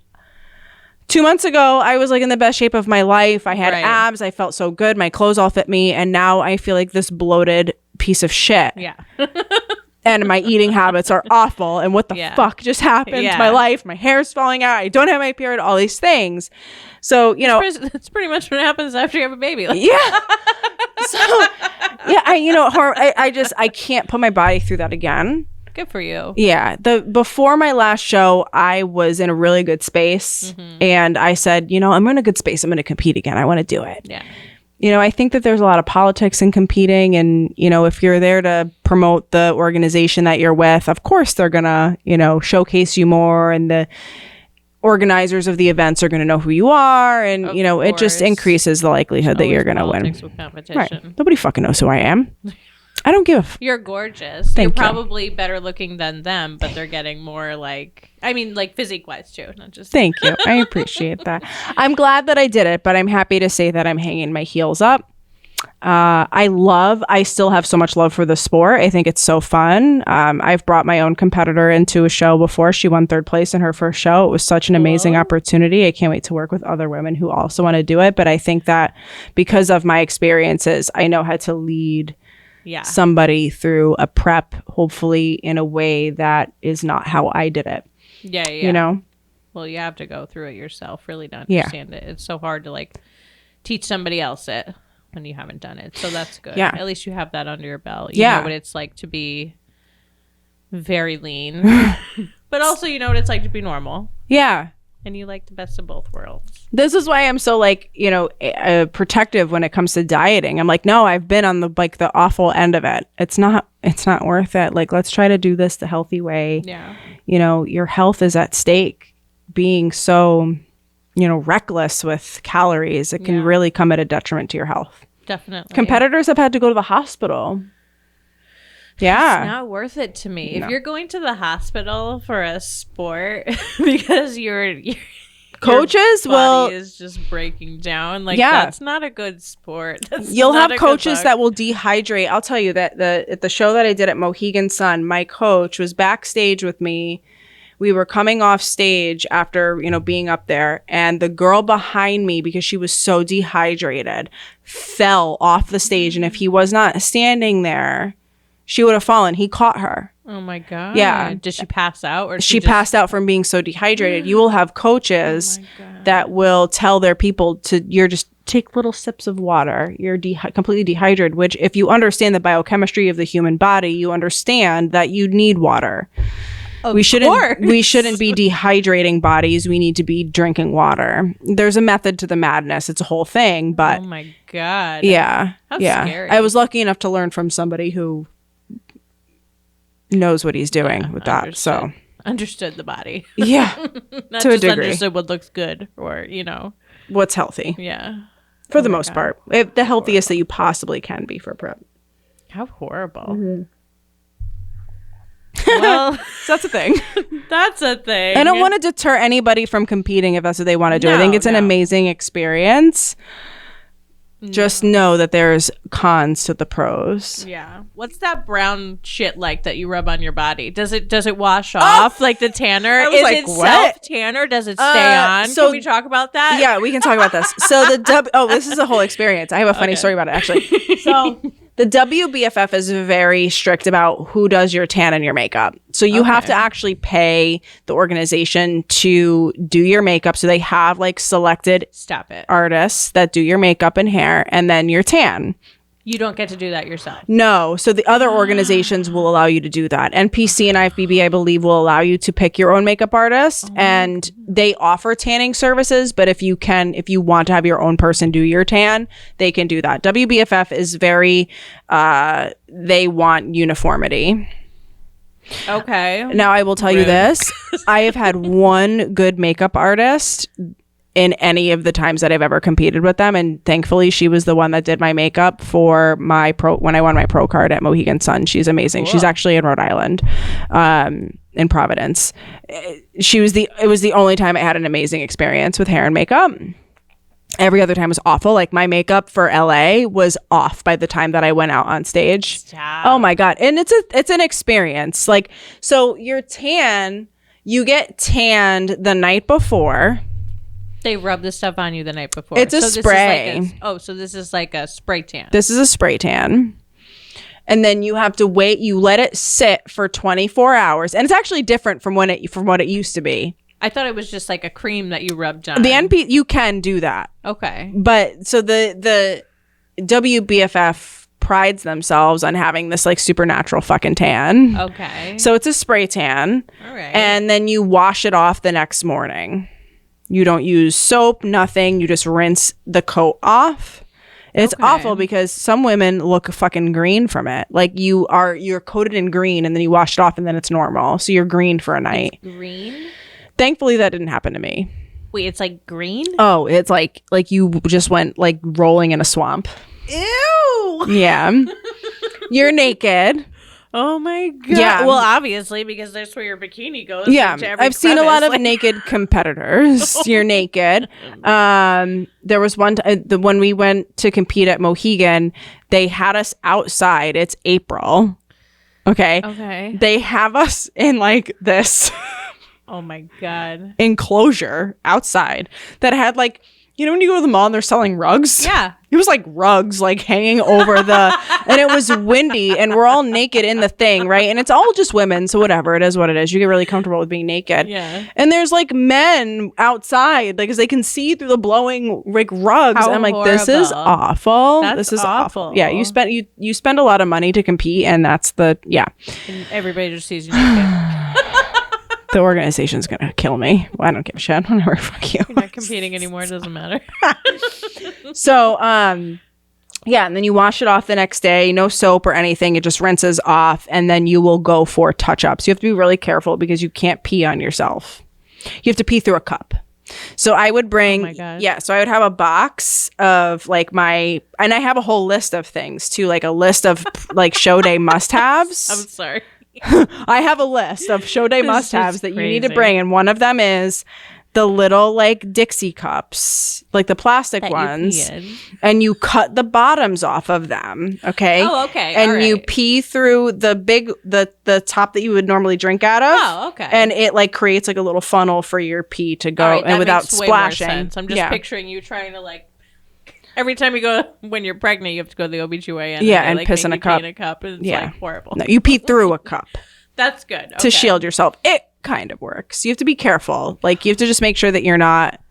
2 months ago, I was like in the best shape of my life. I had abs. I felt so good. My clothes all fit me. And now I feel like this bloated piece of shit. Yeah. And my eating habits are awful. And what the fuck just happened to my life? My hair's falling out. I don't have my period. All these things. So, that's pretty much what happens after you have a baby. Like, yeah. So, yeah, I can't put my body through that again. Good for you. Yeah. Before my last show, I was in a really good space. And I said, I'm in a good space. I'm going to compete again. I want to do it. Yeah. I think that there's a lot of politics in competing. And, if you're there to promote the organization that you're with, of course they're going to, showcase you more. And the organizers of the events are going to know who you are. And, it just increases the likelihood that you're going to win. With competition. Right. Nobody fucking knows who I am. I don't give You're gorgeous. Thank You're you. probably better looking than them, but they're getting more like physique wise too, not just. Thank you. I appreciate that. I'm glad that I did it, but I'm happy to say that I'm hanging my heels up. I still have so much love for the sport. I think it's so fun. I've brought my own competitor into a show before. She won 3rd place in her first show. It was such an amazing opportunity. I can't wait to work with other women who also want to do it. But I think that because of my experiences, I know how to lead somebody through a prep, hopefully in a way that is not how I did it. Yeah. Well, you have to go through it yourself really to understand it. It's so hard to teach somebody else it when you haven't done it. So that's good. At least you have that under your belt. You know what it's like to be very lean, but also you know what it's like to be normal. Yeah. And you like the best of both worlds. This is why I'm so protective when it comes to dieting. I'm like, no, I've been on the awful end of it. It's not worth it. Like, let's try to do this the healthy way. Yeah. Your health is at stake. Being so, reckless with calories, it can really come at a detriment to your health. Definitely. Competitors have had to go to the hospital. Yeah. It's not worth it to me. No. If you're going to the hospital for a sport because your coaches body is just breaking down, that's not a good sport. You'll have coaches that will dehydrate. I'll tell you that at the show that I did at Mohegan Sun, my coach was backstage with me. We were coming off stage after, being up there, and the girl behind me, because she was so dehydrated, fell off the stage. And if he was not standing there, she would have fallen. He caught her. Oh my God. Yeah. Did she pass out? Or she passed out from being so dehydrated. You will have coaches that will tell their people you're just take little sips of water. You're completely dehydrated, which if you understand the biochemistry of the human body, you understand that you need water. We shouldn't be dehydrating bodies. We need to be drinking water. There's a method to the madness. It's a whole thing, but oh my God. Yeah. How scary. I was lucky enough to learn from somebody who knows what he's doing with that. So understood the body. Yeah. Not to a just degree. Understood what looks good or, what's healthy. Yeah. For the most part. The healthiest that you possibly can be for prep. How horrible. Mm-hmm. Well, so that's a thing. That's a thing. I don't want to deter anybody from competing if that's what they want to do. I think it's an amazing experience. Just know that there's cons to the pros. Yeah. What's that brown shit like that you rub on your body? Does it wash off like the tanner? Is it self tanner? Does it stay on? So, can we talk about that? Yeah, we can talk about this. So this is a whole experience. I have a funny story about it actually. So the WBFF is very strict about who does your tan and your makeup. So you have to actually pay the organization to do your makeup. So they have selected artists that do your makeup and hair and then your tan. You don't get to do that yourself. No. So the other organizations will allow you to do that. NPC and IFBB, I believe, will allow you to pick your own makeup artist, and they offer tanning services. But if you want to have your own person do your tan, they can do that. WBFF is very, they want uniformity. Okay. Now I will tell you this. I have had one good makeup artist in any of the times that I've ever competed with them, and thankfully she was the one that did my makeup for my when I won my pro card at Mohegan Sun. She's amazing. Cool. She's actually in Rhode Island, in Providence. It was the only time I had an amazing experience with hair and makeup. Every other time was awful. Like my makeup for LA was off by the time that I went out on stage. Stop. Oh my God. And it's an experience. Like, so you get tanned the night before. They rub this stuff on you the night before. It's a spray. So this is like a spray tan. This is a spray tan. And then you have to wait. You let it sit for 24 hours. And it's actually different from what it used to be. I thought it was just like a cream that you rubbed on. You can do that. Okay. But so the WBFF prides themselves on having this like supernatural fucking tan. Okay. So it's a spray tan. All right. And then you wash it off the next morning. You don't use soap, nothing. You just rinse the coat off. And it's awful because some women look fucking green from it. Like you're coated in green and then you wash it off and then it's normal. So you're green for a night. It's green? Thankfully that didn't happen to me. Wait, it's like green? Oh, it's like you just went like rolling in a swamp. Ew. Yeah. You're naked. Oh my God. Yeah. Well, obviously, because that's where your bikini goes. Yeah. I've seen a lot of naked competitors. You're naked. There was one when we went to compete at Mohegan, they had us outside. It's April. Okay. They have us in like this. Oh my God. Enclosure outside that had like, you know when you go to the mall and they're selling rugs? Yeah. It was like rugs like hanging over and it was windy and we're all naked in the thing, right? And it's all just women, so whatever, it is what it is. You get really comfortable with being naked. Yeah. And there's like men outside, like, because they can see through the blowing like rugs. How I'm like, horrible. this is awful. That's this is awful. Yeah, you spend a lot of money to compete, and that's and everybody just sees you naked. The organization's gonna kill me. Well, I don't give a shit. Whatever, fuck you. You're not competing anymore. It doesn't matter. So, yeah, and then you wash it off the next day. No soap or anything. It just rinses off, and then you will go for touch-ups. You have to be really careful because you can't pee on yourself. You have to pee through a cup. So I would bring, so I would have a box of like and I have a whole list of things too, like a list of like show day must-haves. I'm sorry. I have a list of show day must-haves that you need to bring, and one of them is the little like Dixie cups, like the plastic ones, and you cut the bottoms off of them. Okay. Oh, okay. And you pee through the top that you would normally drink out of. Oh, okay. And it like creates like a little funnel for your pee to go, and without splashing. Way more sense. I'm just picturing you trying to like. Every time you go, when you're pregnant, you have to go to the OBGYN. Yeah, and like, piss in a cup. And it's like horrible. No, you pee through a cup. That's good. To shield yourself. It kind of works. You have to be careful. Like, you have to just make sure that you're not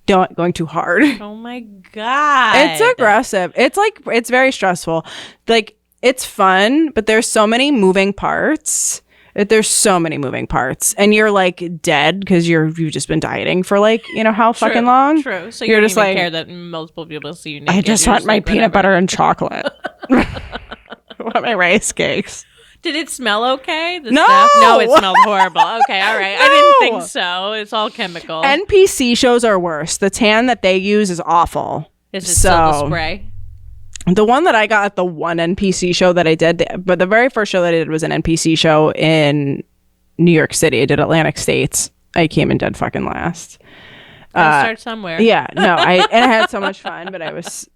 going too hard. Oh my God. It's aggressive. It's very stressful. Like, it's fun, but there's so many moving parts. There's so many moving parts, and you're like dead because you've just been dieting for like how fucking long. True. So you're just like care that multiple people see you naked. I just want my peanut butter and chocolate. I want my rice cakes. Did it smell okay? No, no, it smelled horrible. Okay, all right. No. I didn't think so. It's all chemical. NPC shows are worse. The tan that they use is awful. Is it still the spray? The one that I got at the one NPC show that I did, but the very first show that I did was an NPC show in New York City. I did Atlantic States. I came in dead fucking last. Start somewhere. Yeah, no, I had so much fun, but I was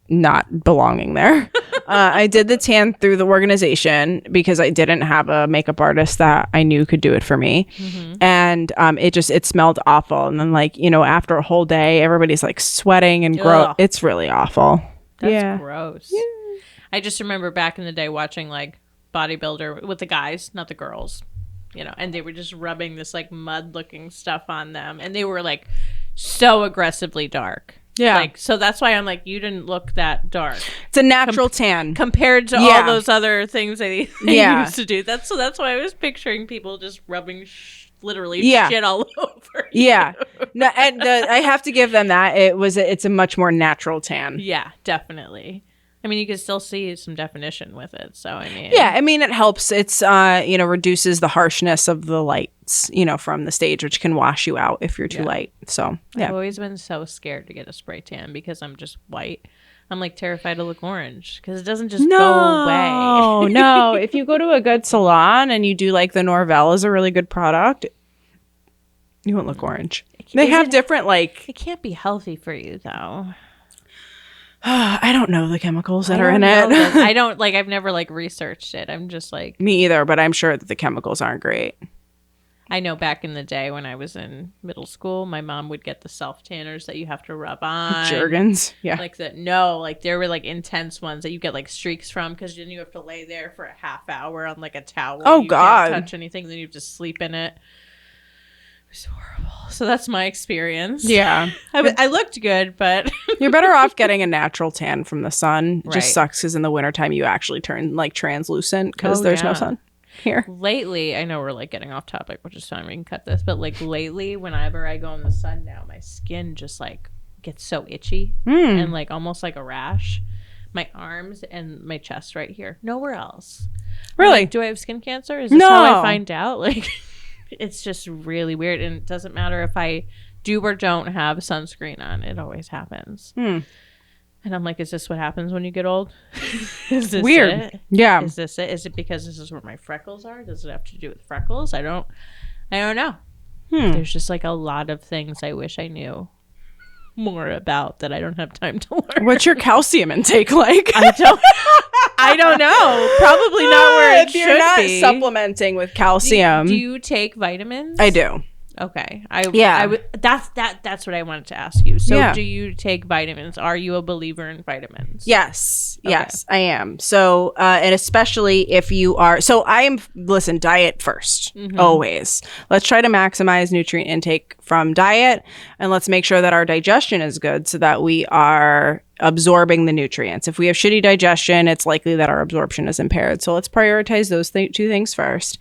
not belonging there. I did the tan through the organization because I didn't have a makeup artist that I knew could do it for me. Mm-hmm. And it smelled awful. And then after a whole day, everybody's like sweating and gross. It's really awful. That's gross. Yeah. I just remember back in the day watching like bodybuilder with the guys, not the girls, and they were just rubbing this like mud looking stuff on them, and they were like so aggressively dark. Yeah. Like, so that's why I'm like, you didn't look that dark. It's a natural tan. Compared to all those other things they used to do. That's why I was picturing people just rubbing literally shit all over you. Yeah. No, and I have to give them that. It's a much more natural tan. Yeah, definitely. I mean, you can still see some definition with it. So, I mean. Yeah, I mean, it helps. It's, reduces the harshness of the lights, from the stage, which can wash you out if you're too light. So, yeah. I've always been so scared to get a spray tan because I'm just white. I'm like terrified to look orange because it doesn't just go away. No. If you go to a good salon and you do like the Norvell is a really good product, you won't look orange. They have different like. It can't be healthy for you though. I don't know the chemicals that are in it. I don't like. I've never like researched it. I'm just like me either, but I'm sure that the chemicals aren't great. I know back in the day when I was in middle school, my mom would get the self tanners that you have to rub on. Jergens, yeah. Like that. No, like there were like intense ones that you get like streaks from because then you have to lay there for a half hour on like a towel. Oh you God! Can't touch anything. Then you have to sleep in it. It was horrible. So that's my experience. Yeah, I looked good, but you're better off getting a natural tan from the sun. It right. just sucks because in the wintertime you actually turn like translucent because there's no sun here. Lately, I know we're like getting off topic, which is fine. We can cut this. But like lately, whenever I go in the sun now, my skin just like gets so itchy and like almost like a rash. My arms and my chest right here. Nowhere else. Really? Like, do I have skin cancer? Is this how I find out? Like, it's just really weird. And it doesn't matter if I do or don't have sunscreen on. It always happens. And I'm like, is this what happens when you get old? Is this weird? It? Yeah. Is this it? Is it because this is where my freckles are? Does it have to do with freckles? I don't know. There's just like a lot of things I wish I knew more about that I don't have time to learn. What's your calcium intake like? I don't know. Probably not where it should be. If you're not supplementing with calcium. Do you take vitamins? I do. Okay. That's what I wanted to ask you. So do you take vitamins? Are you a believer in vitamins? Yes. Okay. Yes, I am. So, and especially if you are, listen, diet first, always. Let's try to maximize nutrient intake from diet and let's make sure that our digestion is good so that we are absorbing the nutrients. If we have shitty digestion, it's likely that our absorption is impaired. So let's prioritize those two things first.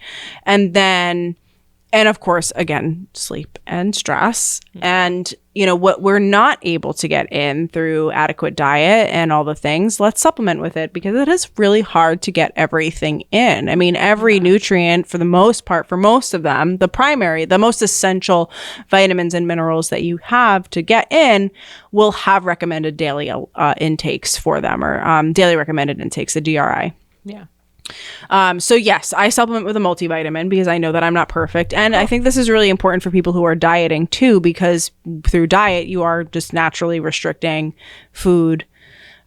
And of course, again, sleep and stress. And, what we're not able to get in through adequate diet and all the things, let's supplement with it because it is really hard to get everything in. I mean, every nutrient, for the most part, for most of them, the most essential vitamins and minerals that you have to get in will have recommended daily intakes for them or daily recommended intakes, the DRI. Yeah. So yes, I supplement with a multivitamin because I know that I'm not perfect. And I think this is really important for people who are dieting too, because through diet, you are just naturally restricting food,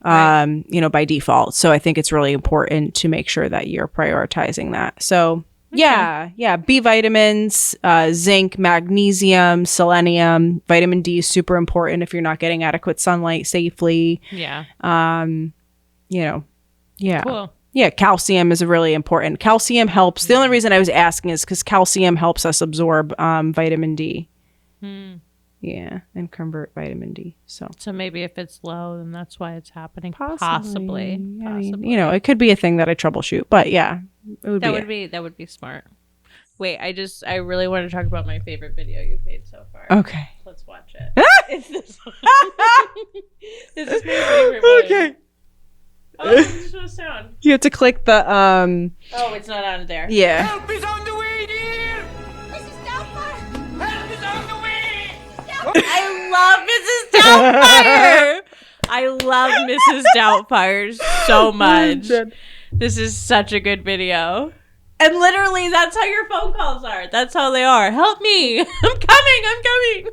by default. So I think it's really important to make sure that you're prioritizing that. So yeah. B vitamins, zinc, magnesium, selenium, vitamin D is super important if you're not getting adequate sunlight safely. Yeah. Yeah. Cool. Yeah, calcium is really important. Calcium helps. The only reason I was asking is because calcium helps us absorb vitamin D. Yeah, and convert vitamin D. So maybe if it's low, then that's why it's happening. Possibly. I mean, Possibly. it could be a thing that I troubleshoot. But yeah, that would be smart. Wait, I really want to talk about my favorite video you've made so far. Okay, let's watch it. It's this one. This is my favorite one. Okay. Oh, there's no sound. You have to click the Oh, it's not on there. Yeah. Help is on the way, dear! Mrs. Doubtfire! Help is on the way! I love Mrs. Doubtfire! I love Mrs. Doubtfire so much. This is such a good video. And literally, that's how your phone calls are. That's how they are. Help me. I'm coming.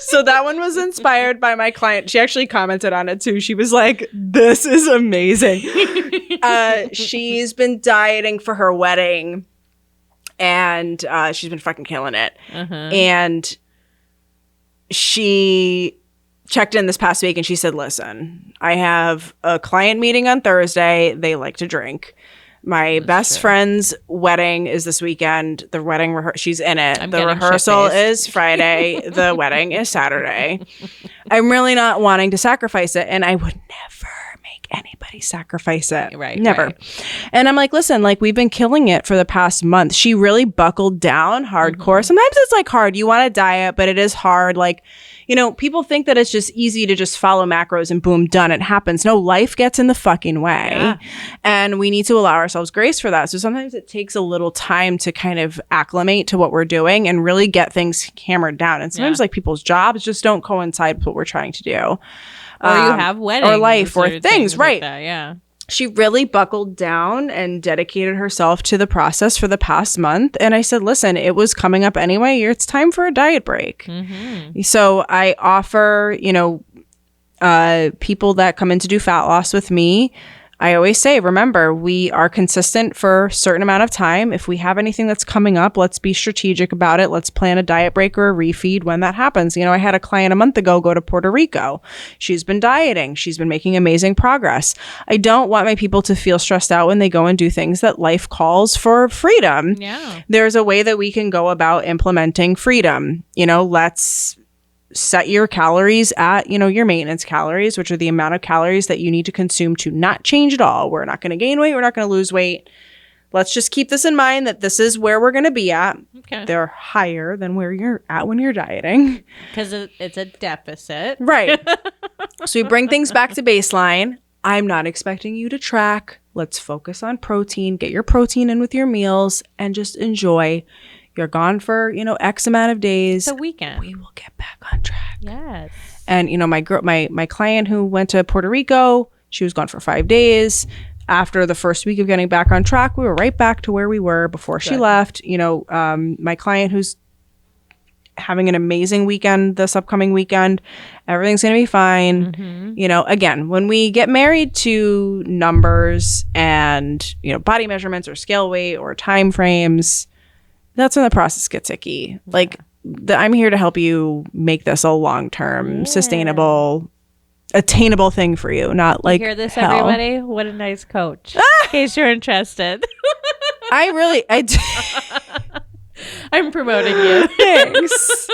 So that one was inspired by my client. She actually commented on it too. She was like, this is amazing. She's been dieting for her wedding and she's been fucking killing it. And she checked in this past week and she said, listen, I have a client meeting on Thursday. They like to drink. My best friend's wedding is this weekend. The wedding she's in it. The rehearsal is Friday. The wedding is Saturday. I'm really not wanting to sacrifice it, and I would never make anybody sacrifice it. Right. Never. Right. And I'm like, listen, like we've been killing it for the past month. She really buckled down hardcore. Sometimes it's like hard. You want to diet, but it is hard. Like, you know, people think that it's just easy to just follow macros and boom, done. It happens. No, life gets in the fucking way. Yeah. And we need to allow ourselves grace for that. So sometimes it takes a little time to kind of acclimate to what we're doing and really get things hammered down. And sometimes like people's jobs just don't coincide with what we're trying to do. Or you have weddings. Or life or things, right. Like that, yeah. She really buckled down and dedicated herself to the process for the past month. And I said, listen, it was coming up anyway. It's time for a diet break. So I offer, you know, people that come in to do fat loss with me, I always say, remember, we are consistent for a certain amount of time. If we have anything that's coming up, let's be strategic about it. Let's plan a diet break or a refeed when that happens. You know, I had a client a month ago go to Puerto Rico. She's been dieting. She's been making amazing progress. I don't want my people to feel stressed out when they go and do things that life calls for freedom. Yeah. There's a way that we can go about implementing freedom. You know, let's set your calories at, you know, your maintenance calories, which are the amount of calories that you need to consume to not change at all. We're not going to gain weight. We're not going to lose weight. Let's just keep this in mind that this is where we're going to be at. Okay. They're higher than where you're at when you're dieting. Because it's a deficit. Right. So we bring things back to baseline. I'm not expecting you to track. Let's focus on protein. Get your protein in with your meals and just enjoy. You're gone for, you know, X amount of days. It's a weekend. We will get back on track. Yes. And, you know, my client who went to Puerto Rico, she was gone for 5 days. After the first week of getting back on track, we were right back to where we were before she left. You know, my client who's having an amazing weekend this upcoming weekend, everything's going to be fine. You know, again, when we get married to numbers and, you know, body measurements or scale weight or time frames, that's when the process gets icky. Like, I'm here to help you make this a long-term, sustainable, attainable thing for you, not like you hear this, hell. everybody? What a nice coach. In case you're interested. I'm promoting you. Thanks.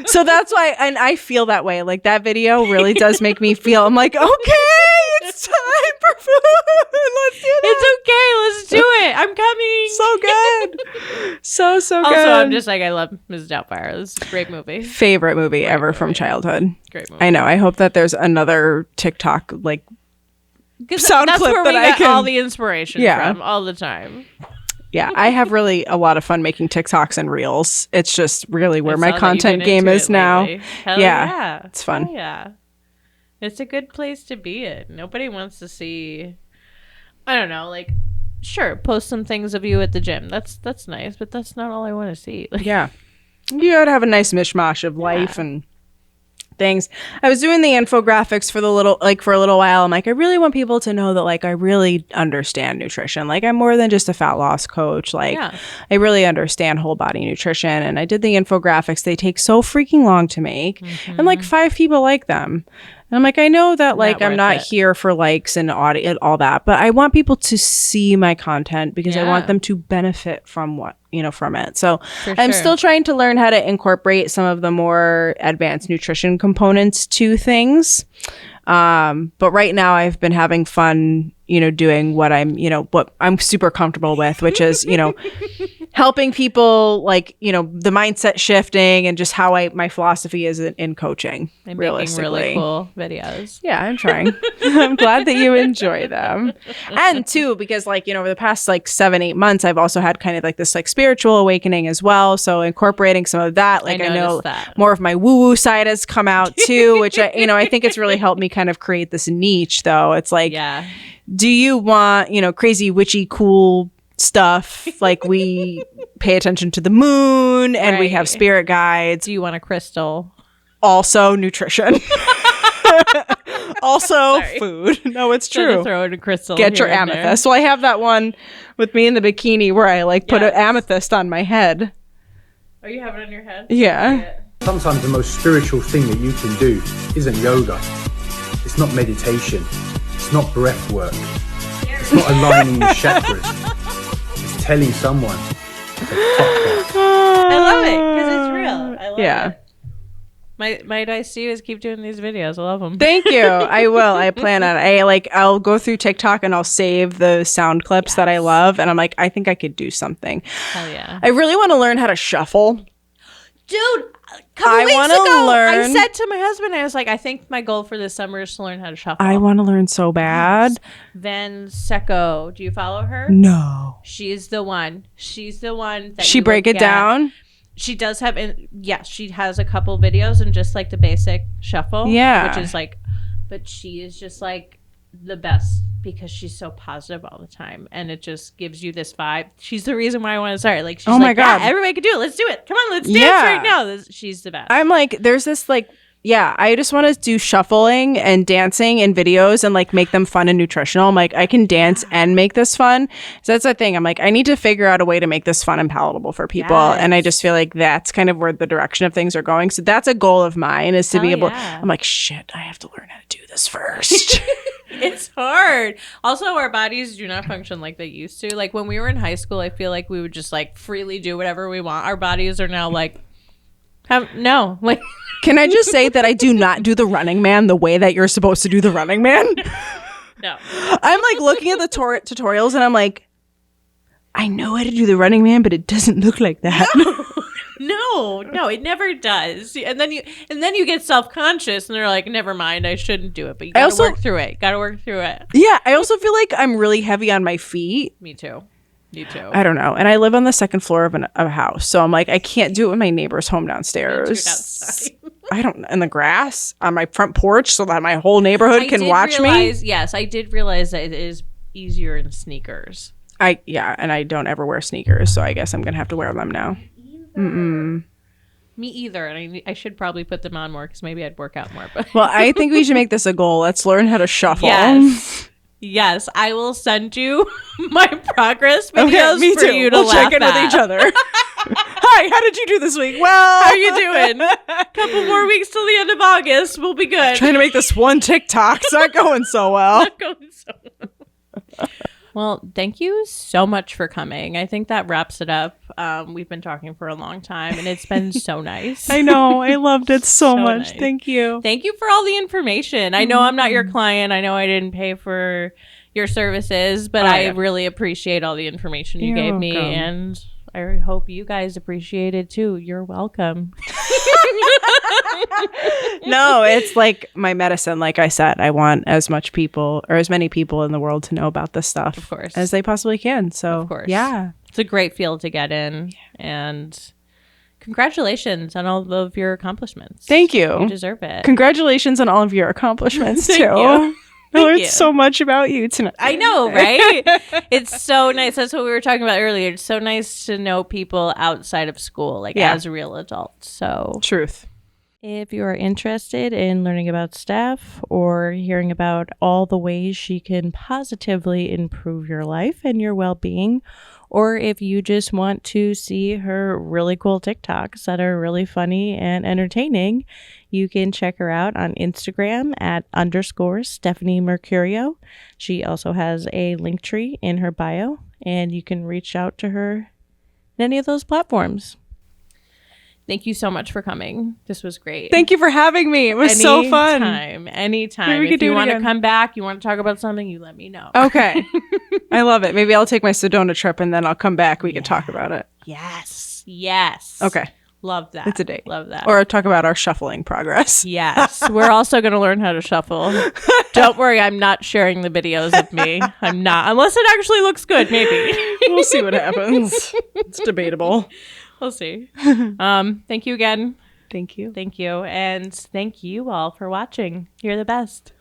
So that's why, and I feel that way. Like, that video really does make me feel, I'm like, okay, it's time for food. Let's do that. It's okay. Let's do it. I'm coming. So good. So also, good. I'm just like, I love Mrs. Doubtfire. This is a great movie. Favorite movie ever from childhood. Great movie. I know. I hope that there's another TikTok, like, sound that's clip where that we I get can all the inspiration from all the time. Yeah, I have really a lot of fun making TikToks and Reels. It's just really where my content game is now. Hell yeah. It's fun. Hell yeah. It's a good place to be in. Nobody wants to see, I don't know, like, sure, post some things of you at the gym. That's nice, but that's not all I want to see. Like, yeah. You gotta have a nice mishmash of life and things. I was doing the infographics for a little while. I'm like, I really want people to know that, like, I really understand nutrition. Like, I'm more than just a fat loss coach. Like, I really understand whole body nutrition. And I did the infographics. They take so freaking long to make. And like 5 people like them. And I'm like, I know that, like, I'm not here for likes and all that, but I want people to see my content because I want them to benefit from from it. So I'm still trying to learn how to incorporate some of the more advanced nutrition components to things. But right now I've been having fun, doing what I'm super comfortable with, which is, helping people, like, the mindset shifting and just how my philosophy is in coaching. I'm making really cool videos. Yeah, I'm trying. I'm glad that you enjoy them. And too, because over the past 7-8 months, I've also had kind of this spiritual awakening as well. So incorporating some of that, I know that more of my woo-woo side has come out too, which I think it's really helped me kind of create this niche though. It's like, do you want, crazy, witchy, cool stuff? Like, we pay attention to the moon and we have spirit guides. Do you want a crystal? Also nutrition. Also food. No, it's true. So throw in a crystal. Get your amethyst. Well, I have that one with me in the bikini where I put an amethyst on my head. Oh, you have it on your head? Yeah. Sometimes the most spiritual thing that you can do isn't yoga. It's not meditation. It's not breath work. It's not aligning your chakras. telling someone to fuck off. I love it because it's real. I love it. My advice to you is keep doing these videos. I love them. Thank you. I will. I plan on it. I'll go through TikTok and I'll save the sound clips that I love. And I'm like, I think I could do something. Hell yeah. I really want to learn how to shuffle. Dude, a couple weeks wanna ago, I learn- said to my husband, I was like, I think my goal for this summer is to learn how to shuffle. I want to learn so bad. Van Secco. Do you follow her? No. She's the one. She's the one that She you break look it at. down? She does have, yes, she has a couple videos and just like the basic shuffle. Yeah. Which is like, but she is just like the best because she's so positive all the time. And it just gives you this vibe. She's the reason why I want to start. Like, she's Oh my like, God. yeah, everybody can do it. Let's do it. Come on, let's dance Yeah. right now. She's the best. I'm like, there's this I just want to do shuffling and dancing and videos and like make them fun and nutritional. I'm like, I can dance and make this fun. So that's the thing. I'm like, I need to figure out a way to make this fun and palatable for people. Yes. And I just feel like that's kind of where the direction of things are going. So that's a goal of mine is to be Hell able, yeah. I'm like, shit, I have to learn how to do this first. It's hard. Also, our bodies do not function like they used to. Like when we were in high school, I feel like we would just like freely do whatever we want. Our bodies are now like, no. Like, Can I just say that I do not do the Running Man the way that you're supposed to do the Running Man? no. I'm like looking at the tutorials and I'm like, I know how to do the Running Man, but it doesn't look like that. No, it never does. And then you get self-conscious and they're like, never mind, I shouldn't do it. But you gotta work through it. Yeah, I also feel like I'm really heavy on my feet. Me too. I don't know. And I live on the second floor of a house. So I'm like, I can't do it with my neighbor's home downstairs. Do it outside. I don't, in the grass on my front porch so that my whole neighborhood can watch me. Yes, I did realize that it is easier in sneakers. And I don't ever wear sneakers. So I guess I'm going to have to wear them now. Me either. And I should probably put them on more because maybe I'd work out more. But Well, I think we should make this a goal. Let's learn how to shuffle. Yes, I will send you my progress videos me for too. you to we'll laugh check in at. with each other. Hi, how did you do this week? Well, How are you doing? Couple more weeks till the end of August. We'll be good. Trying to make this one TikTok. It's not going so well. Not going so well. Well, thank you so much for coming. I think that wraps it up. We've been talking for a long time, and it's been so nice. I know. I loved it so much. nice. Thank you. Thank you for all the information. I know I'm not your client. I know I didn't pay for your services, but I really appreciate all the information you You're gave me, welcome. and I hope you guys appreciate it too. You're welcome. No, it's like my medicine. Like I said, I want as many people in the world to know about this stuff, Of course. as they possibly can. So, Of course. yeah. It's a great field to get in, and congratulations on all of your accomplishments. Thank you. You deserve it. Congratulations on all of your accomplishments too. Thank you. I Thank learned you. so much about you tonight. I know, right? It's so nice. That's what we were talking about earlier. It's so nice to know people outside of school, like as real adults. So Truth. if you are interested in learning about Steph or hearing about all the ways she can positively improve your life and your well-being, or if you just want to see her really cool TikToks that are really funny and entertaining, you can check her out on Instagram at _Stephanie Mercurio. She also has a link tree in her bio, and you can reach out to her in any of those platforms. Thank you so much for coming. This was great. Thank you for having me. It was so fun. Anytime. Maybe we could If do you it want to again. come back, you want to talk about something, you let me know. Okay. I love it. Maybe I'll take my Sedona trip and then I'll come back. We can talk about it. Yes. Okay. Love that. It's a date. Love that. Or talk about our shuffling progress. Yes. We're also going to learn how to shuffle. Don't worry, I'm not sharing the videos of me. I'm not. Unless it actually looks good, maybe. We'll see what happens. It's debatable. We'll see. Thank you again. Thank you. Thank you. And thank you all for watching. You're the best.